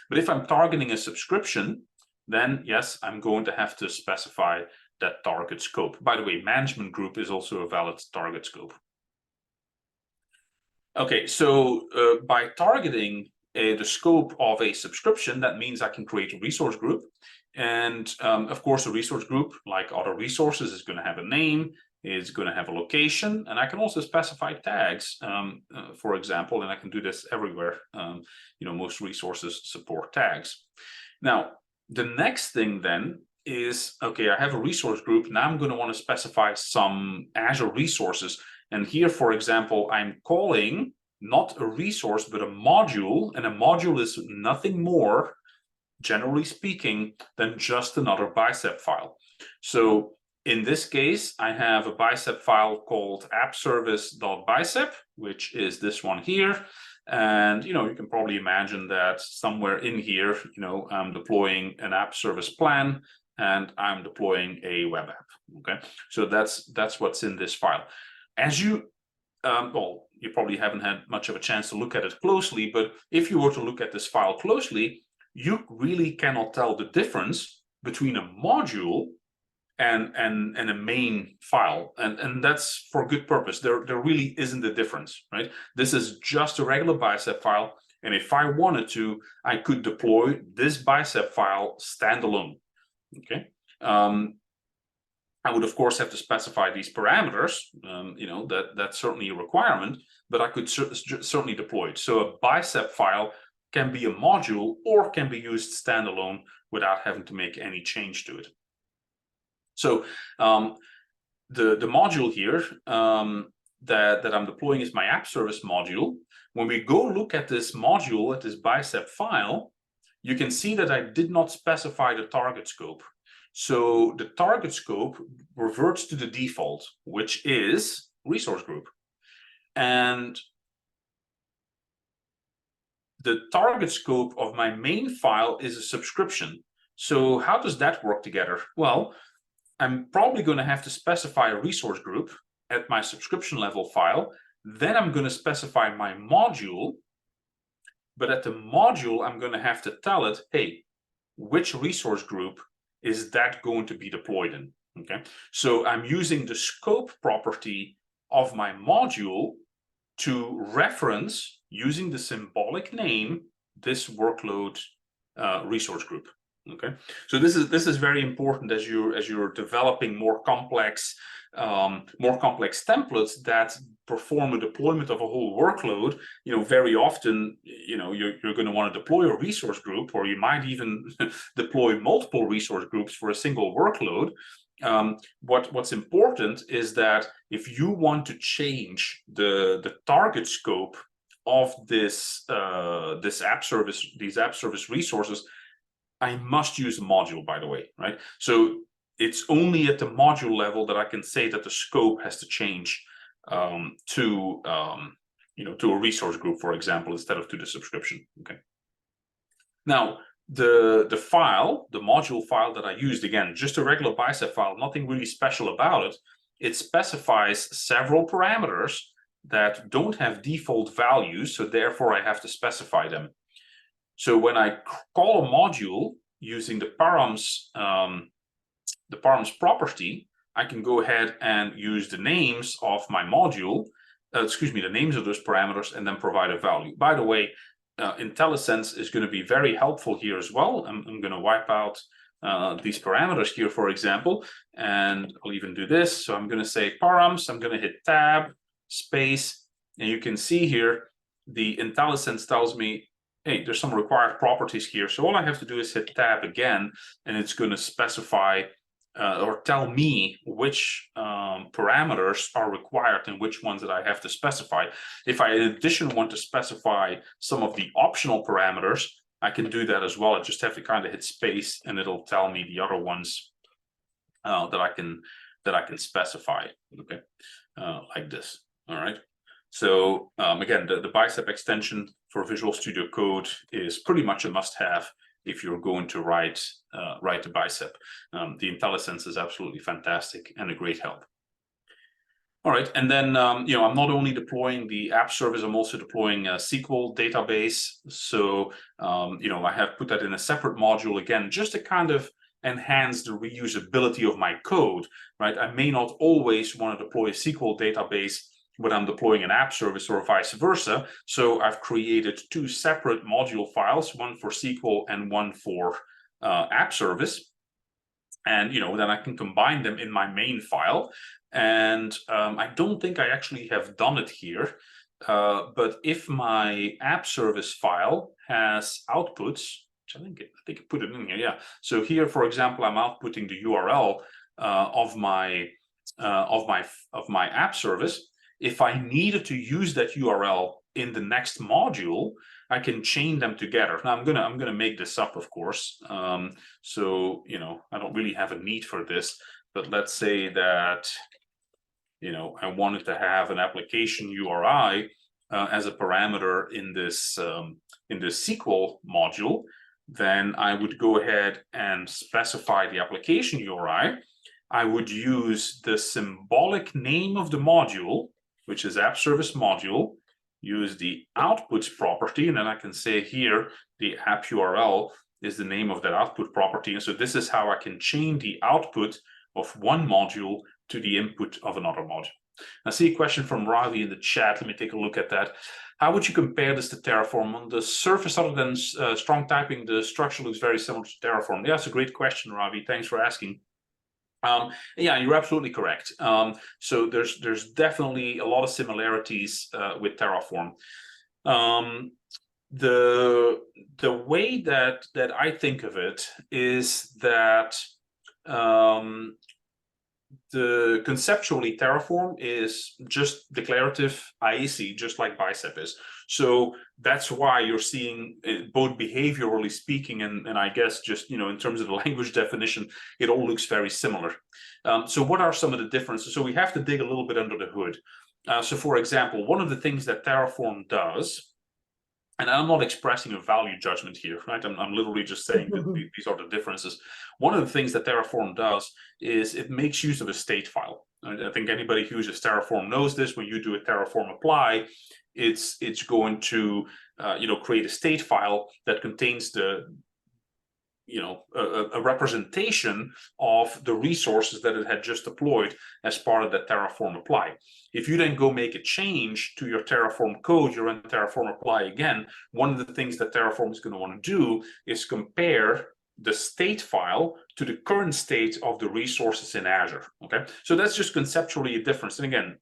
But if I'm targeting a subscription, then yes, I'm going to have to specify that target scope. By the way, management group is also a valid target scope. Okay, so by targeting the scope of a subscription, that means I can create a resource group. And of course, a resource group, like other resources, is going to have a name, is going to have a location, and I can also specify tags, for example, and I can do this everywhere. Most resources support tags. Now, the next thing then is, okay, I have a resource group. Now I'm going to want to specify some Azure resources. And here, for example, I'm calling not a resource, but a module. And a module is nothing more, generally speaking, than just another Bicep file. So in this case, I have a Bicep file called appservice.bicep, which is this one here. And, you can probably imagine that somewhere in here, I'm deploying an app service plan and I'm deploying a web app. Okay, so that's what's in this file. As you, you probably haven't had much of a chance to look at it closely, but if you were to look at this file closely, you really cannot tell the difference between a module and a main file, and that's for good purpose. There really isn't a difference, right? This is just a regular Bicep file, and if I wanted to, I could deploy this Bicep file standalone. Okay, I would of course have to specify these parameters. That's certainly a requirement, but I could certainly deploy it. So a Bicep file can be a module or can be used standalone without having to make any change to it. So the module here that I'm deploying is my app service module. When we go look at this module, at this Bicep file, you can see that I did not specify the target scope. So the target scope reverts to the default, which is resource group. And the target scope of my main file is a subscription. So how does that work together? Well, I'm probably going to have to specify a resource group at my subscription level file. Then I'm going to specify my module. But at the module, I'm going to have to tell it, hey, which resource group is that going to be deployed in? Okay, so I'm using the scope property of my module to reference, using the symbolic name, this workload resource group. Okay, so this is very important as you're developing more complex templates that perform a deployment of a whole workload. Very often, you're going to want to deploy a resource group, or you might even deploy multiple resource groups for a single workload. What's important is that if you want to change the target scope of this app service, these app service resources, I must use a module, by the way, right? So it's only at the module level that I can say that the scope has to change to a resource group, for example, instead of to the subscription. Okay. Now, the module file that I used, again, just a regular Bicep file, nothing really special about it. It specifies several parameters that don't have default values, so therefore I have to specify them. So when I call a module using the params property, I can go ahead and use the names of my module, the names of those parameters, and then provide a value. By the way, IntelliSense is going to be very helpful here as well. I'm going to wipe out these parameters here, for example, and I'll even do this. So I'm going to say params, I'm going to hit tab, space, and you can see here the IntelliSense tells me, hey, there's some required properties here. So all I have to do is hit tab again, and it's going to specify or tell me which parameters are required and which ones that I have to specify. If I, in addition, want to specify some of the optional parameters, I can do that as well. I just have to kind of hit space, and it'll tell me the other ones that I can specify. Okay, like this. All right. So again, the Bicep extension for Visual Studio Code is pretty much a must-have if you're going to write the Bicep. The IntelliSense is absolutely fantastic and a great help. All right, and then I'm not only deploying the app service, I'm also deploying a SQL database. So I have put that in a separate module again, just to kind of enhance the reusability of my code. Right, I may not always want to deploy a SQL database when I'm deploying an app service or vice versa. So I've created two separate module files, one for SQL and one for app service. And then I can combine them in my main file. And I don't think I actually have done it here. But if my app service file has outputs, which I think I put it in here, yeah. So here, for example, I'm outputting the URL of my app service. If I needed to use that URL in the next module, I can chain them together. Now I'm gonna make this up, of course. So I don't really have a need for this, but let's say that I wanted to have an application URI as a parameter in this SQL module. Then I would go ahead and specify the application URI. I would use the symbolic name of the module, which is app service module, use the outputs property, and then I can say here the app URL is the name of that output property. And so this is how I can chain the output of one module to the input of another module. I see a question from Ravi in the chat. Let me take a look at that. How would you compare this to Terraform? On the surface, other than strong typing, the structure looks very similar to Terraform. Yeah, that's a great question, Ravi. Thanks for asking. Yeah, you're absolutely correct. So there's definitely a lot of similarities with Terraform. The way that I think of it is that conceptually Terraform is just declarative IaC, just like Bicep is. So that's why you're seeing both behaviorally speaking and I guess just in terms of the language definition, it all looks very similar. So what are some of the differences? So we have to dig a little bit under the hood. So for example, one of the things that Terraform does, and I'm not expressing a value judgment here, right? I'm literally just saying that these are the differences. One of the things that Terraform does is it makes use of a state file. I think anybody who uses Terraform knows this. When you do a Terraform apply, it's going to create a state file that contains the a representation of the resources that it had just deployed as part of that Terraform apply. If you then go make a change to your Terraform code, you run Terraform apply again, one of the things that Terraform is going to want to do is compare the state file to the current state of the resources in Azure. Okay, so that's just conceptually a difference. And again,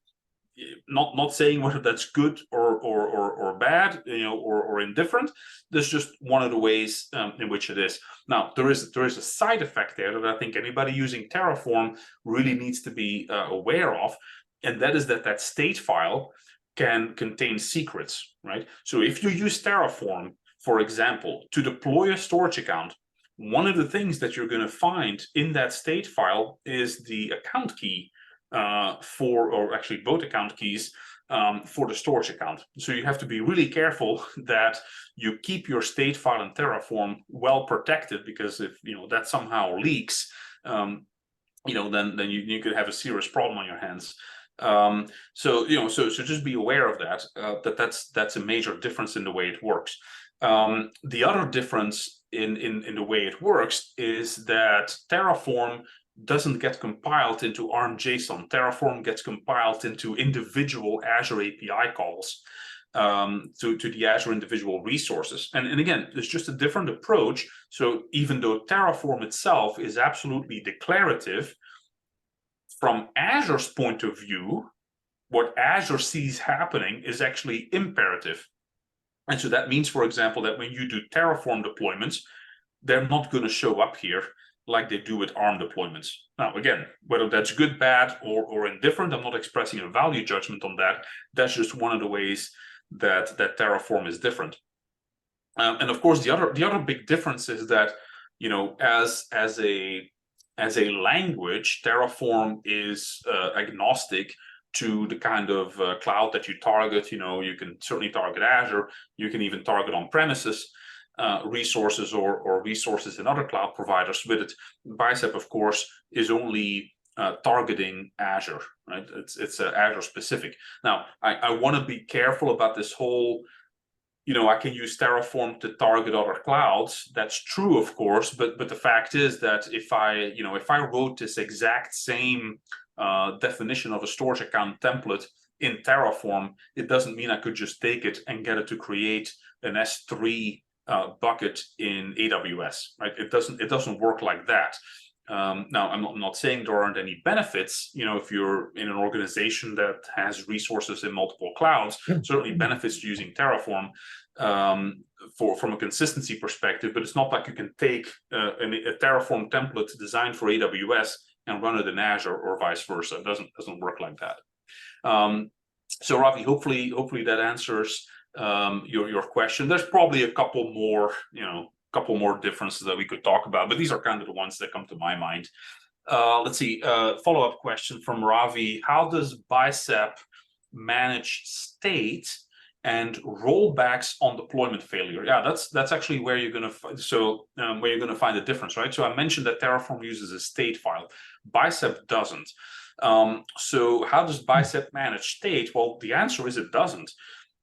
not saying whether that's good or bad, or indifferent. That's just one of the ways in which it is. Now, there is a side effect there that I think anybody using Terraform really needs to be aware of, and that is that state file can contain secrets, right? So if you use Terraform, for example, to deploy a storage account, one of the things that you're going to find in that state file is the account key or actually both account keys for the storage account. So you have to be really careful that you keep your state file in Terraform well protected, because if that somehow leaks, then you could have a serious problem on your hands. So just be aware of that. That's a major difference in the way it works. The other difference in the way it works is that Terraform doesn't get compiled into ARM.json. Terraform gets compiled into individual Azure API calls to the Azure individual resources. And again, there's just a different approach. So even though Terraform itself is absolutely declarative, from Azure's point of view, what Azure sees happening is actually imperative. And so that means, for example, that when you do Terraform deployments, they're not going to show up here like they do with ARM deployments. Now, again, whether that's good, bad, or indifferent, I'm not expressing a value judgment on that. That's just one of the ways that Terraform is different. And of course, the other big difference is that, as a language, Terraform is agnostic to the kind of cloud that you target. You can certainly target Azure. You can even target on-premises resources or resources in other cloud providers with it. Bicep, of course, is only targeting Azure, right? It's Azure specific. Now, I want to be careful about this whole, I can use Terraform to target other clouds. That's true, of course, but the fact is that if I wrote this exact same definition of a storage account template in Terraform, it doesn't mean I could just take it and get it to create an S3 bucket in AWS, right? It doesn't work like that. Now, I'm not saying there aren't any benefits. If you're in an organization that has resources in multiple clouds, certainly benefits to using Terraform from a consistency perspective. But it's not like you can take a Terraform template designed for AWS and run it in Azure or vice versa. It doesn't work like that. So Ravi, hopefully that answers your question. There's probably a couple more differences that we could talk about, but these are kind of the ones that come to my mind. Let's see, follow-up question from Ravi. How does Bicep manage state and rollbacks on deployment failure? Yeah, that's actually where you're going to find the difference, right? So I mentioned that Terraform uses a state file. Bicep doesn't. So how does Bicep manage state? Well, the answer is it doesn't.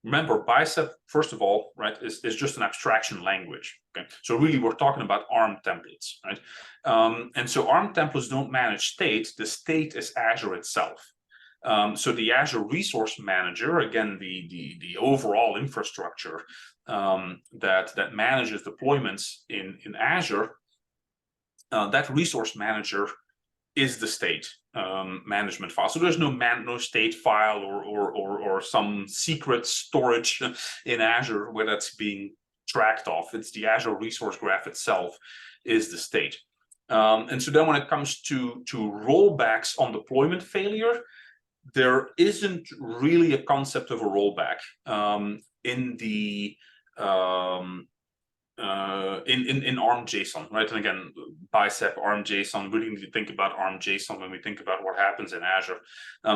Remember, Bicep, first of all, right, is just an abstraction language. Okay, so really we're talking about ARM templates, right? And so ARM templates don't manage state. The state is Azure itself. So the Azure Resource Manager, again, the overall infrastructure that manages deployments in Azure, that Resource Manager is the state management file. So there's no state file or some secret storage in Azure where that's being tracked off. It's the Azure Resource Graph itself is the state. And so then when it comes to rollbacks on deployment failure, there isn't really a concept of a rollback in ARM.json, right? And again, Bicep, ARM.json, we really need to think about ARM.json when we think about what happens in Azure.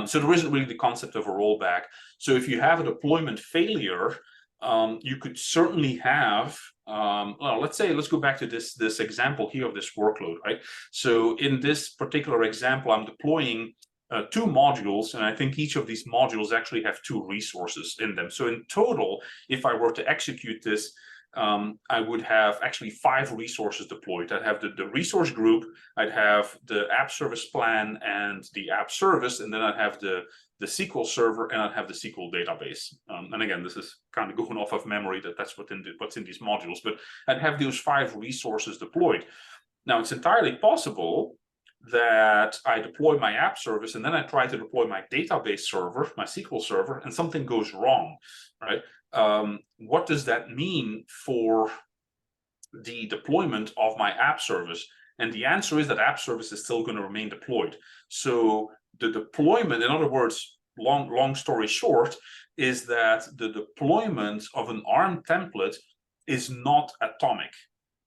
So there isn't really the concept of a rollback. So if you have a deployment failure, you could certainly have, let's go back to this example here of this workload, right? So in this particular example, I'm deploying two modules, and I think each of these modules actually have two resources in them. So in total, if I were to execute this, I would have actually 5 resources deployed. I'd have the resource group, I'd have the app service plan and the app service, and then I'd have the the SQL server, and I'd have the SQL database. And again, this is kind of going off of memory, that's what's in these modules, but I'd have those 5 resources deployed. Now, it's entirely possible that I deploy my app service and then I try to deploy my database server, my SQL server, and something goes wrong, right? What does that mean for the deployment of my app service? And the answer is that app service is still going to remain deployed. So the deployment, in other words, long story short, is that the deployment of an ARM template is not atomic.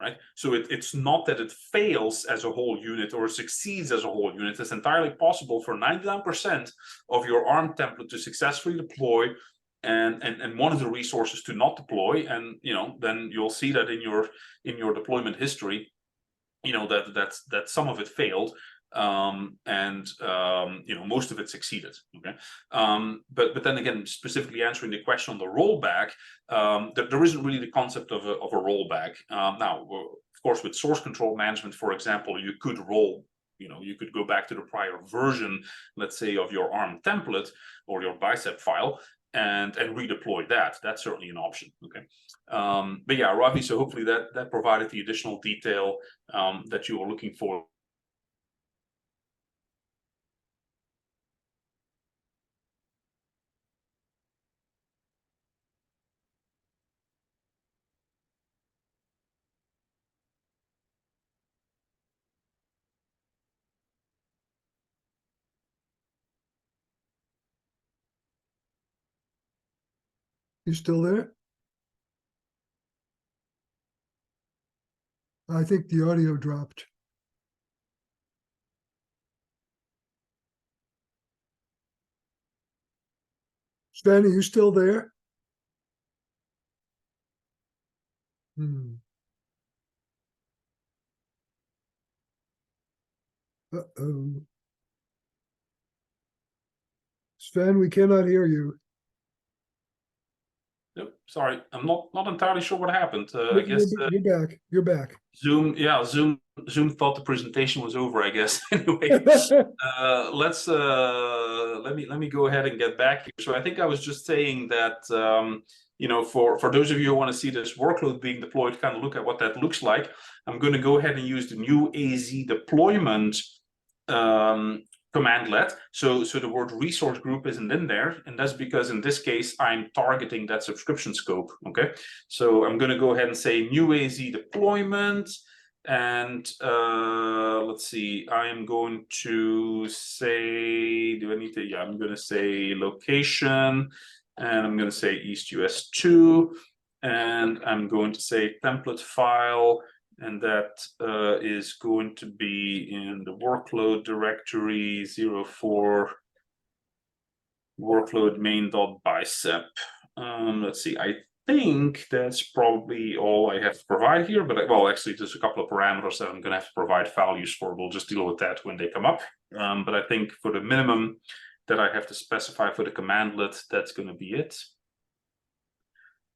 Right? So it's not that it fails as a whole unit or succeeds as a whole unit. It's entirely possible for 99% of your ARM template to successfully deploy and one of the resources to not deploy. And then you'll see that in your deployment history, that some of it failed. Most of it succeeded. Okay, but then again, specifically answering the question on the rollback, there isn't really the concept of a rollback. Now, of course, with source control management, for example, you could roll. You could go back to the prior version, let's say, of your ARM template or your Bicep file, and redeploy that. That's certainly an option. Okay, but yeah, Ravi. So hopefully that provided the additional detail that you were looking for. You still there? I think the audio dropped. Sven, are you still there? Uh-oh. Sven, we cannot hear you. Yep, sorry, I'm not entirely sure what happened. I guess You're back. You're back. Zoom thought the presentation was over, I guess. Anyway, let me go ahead and get back here. So I think I was just saying that for those of you who want to see this workload being deployed, kind of look at what that looks like. I'm going to go ahead and use the new AZ deployment commandlet. So the word resource group isn't in there, and that's because in this case I'm targeting that subscription scope. Okay, so I'm going to go ahead and say new AZ deployment, and let's see, I'm going to say, do I need to? Yeah, I'm going to say location, and I'm going to say East US 2, and I'm going to say template file. And that is going to be in the workload directory 04 workload main.bicep. Let's see, I think that's probably all I have to provide here, but well, actually there's a couple of parameters that I'm going to have to provide values for. We'll just deal with that when they come up. But I think for the minimum that I have to specify for the commandlet, that's going to be it.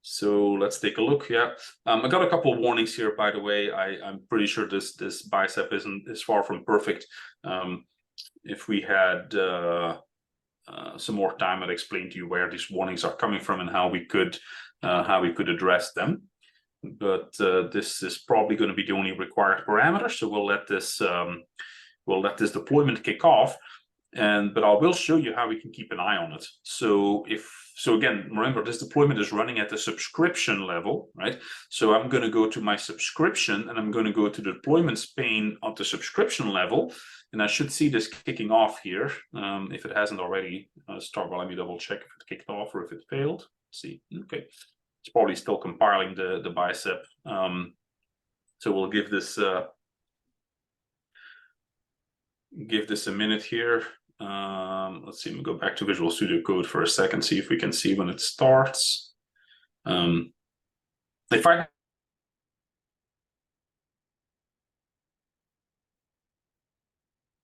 So let's take a look. Yeah, I got a couple of warnings here, by the way. I'm pretty sure this Bicep is far from perfect. If we had some more time, I'd explain to you where these warnings are coming from and how we could address them. But this is probably going to be the only required parameter. So we'll let this deployment kick off. But I will show you how we can keep an eye on it. So again, remember, this deployment is running at the subscription level, right? So I'm going to go to my subscription and I'm going to go to the deployments pane of the subscription level. And I should see this kicking off here. If it hasn't already, let me double check if it kicked off or if it failed. Let's see. Okay. It's probably still compiling the Bicep. So we'll give this a minute here. Let's see, let me go back to Visual Studio Code for a second, see if we can see when it starts. If I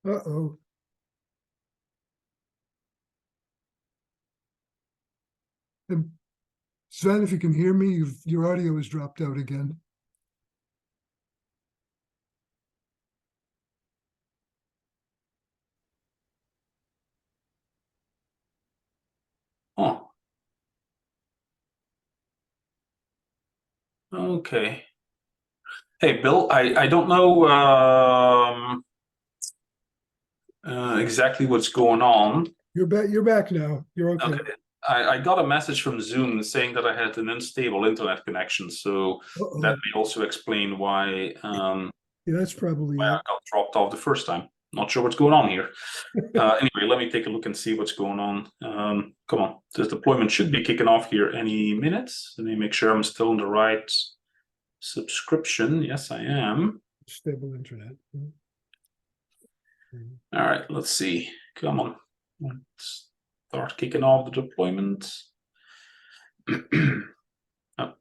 Uh-oh. And Sven, if you can hear me, your audio has dropped out again. Okay. Hey, Bill, I don't know exactly what's going on. You're back now. You're okay. Okay. I got a message from Zoom saying that I had an unstable internet connection, so Uh-oh. that may also explain why Yeah, that's probably I it. got dropped off the first time. Not sure what's going on here. Anyway, let me take a look and see what's going on. Come on, this deployment should be kicking off here any minute. Let me make sure I'm still on the right subscription. Yes, I am. Stable internet. All right, let's see. Come on. Let's start kicking off the deployment. Oh,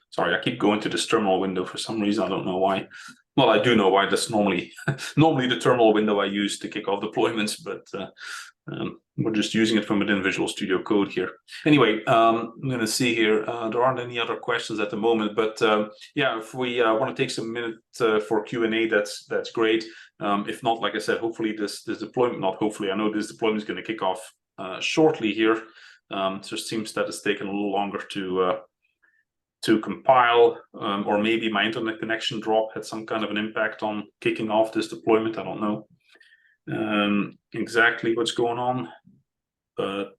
sorry, I keep going to this terminal window for some reason. I don't know why. Well, I do know why. That's normally the terminal window I use to kick off deployments, but we're just using it from within Visual Studio Code here. Anyway, I'm going to see here. There aren't any other questions at the moment, but yeah, if we want to take some minute for Q&A, that's great. If not, like I said, hopefully this deployment, not hopefully, I know this deployment is going to kick off shortly here. It just seems that it's taken a little longer to compile, or maybe my internet connection drop had some kind of an impact on kicking off this deployment. I don't know exactly what's going on, but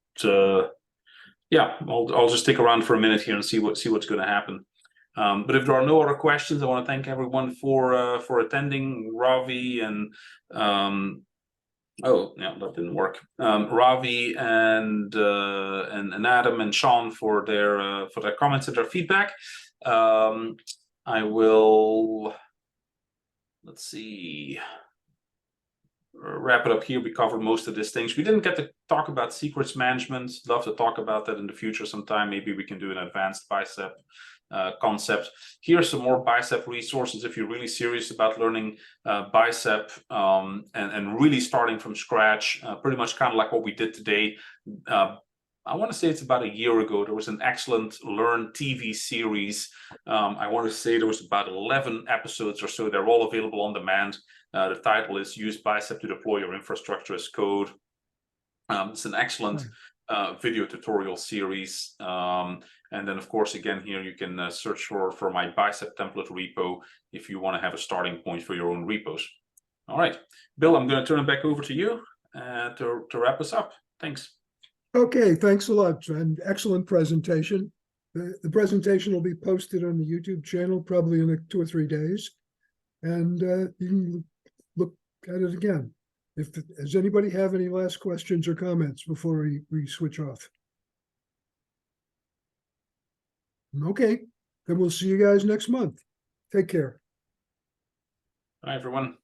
yeah, I'll just stick around for a minute here and see what's going to happen. But if there are no other questions, I want to thank everyone for attending. Ravi and oh yeah, that didn't work. Ravi and Adam and Sean for their comments and their feedback. I will, let's see, wrap it up here. We covered most of these things. We didn't get to talk about secrets management. Love to talk about that in the future sometime. Maybe we can do an advanced Bicep concept. Here's some more Bicep resources if you're really serious about learning Bicep and really starting from scratch, pretty much kind of like what we did today. I want to say it's about a year ago, there was an excellent Learn TV series. I want to say there was about 11 episodes or so. They're all available on demand. The title is Use Bicep to Deploy Your Infrastructure as Code. It's an excellent video tutorial series. And then, of course, again, here you can search for my Bicep template repo if you want to have a starting point for your own repos. All right, Bill, I'm going to turn it back over to you to wrap us up. Thanks. Okay, thanks a lot, Sven. Excellent presentation. The presentation will be posted on the YouTube channel probably in 2 or 3 days. And you can look at it again. Does anybody have any last questions or comments before we switch off? Okay, then we'll see you guys next month. Take care. Bye, everyone.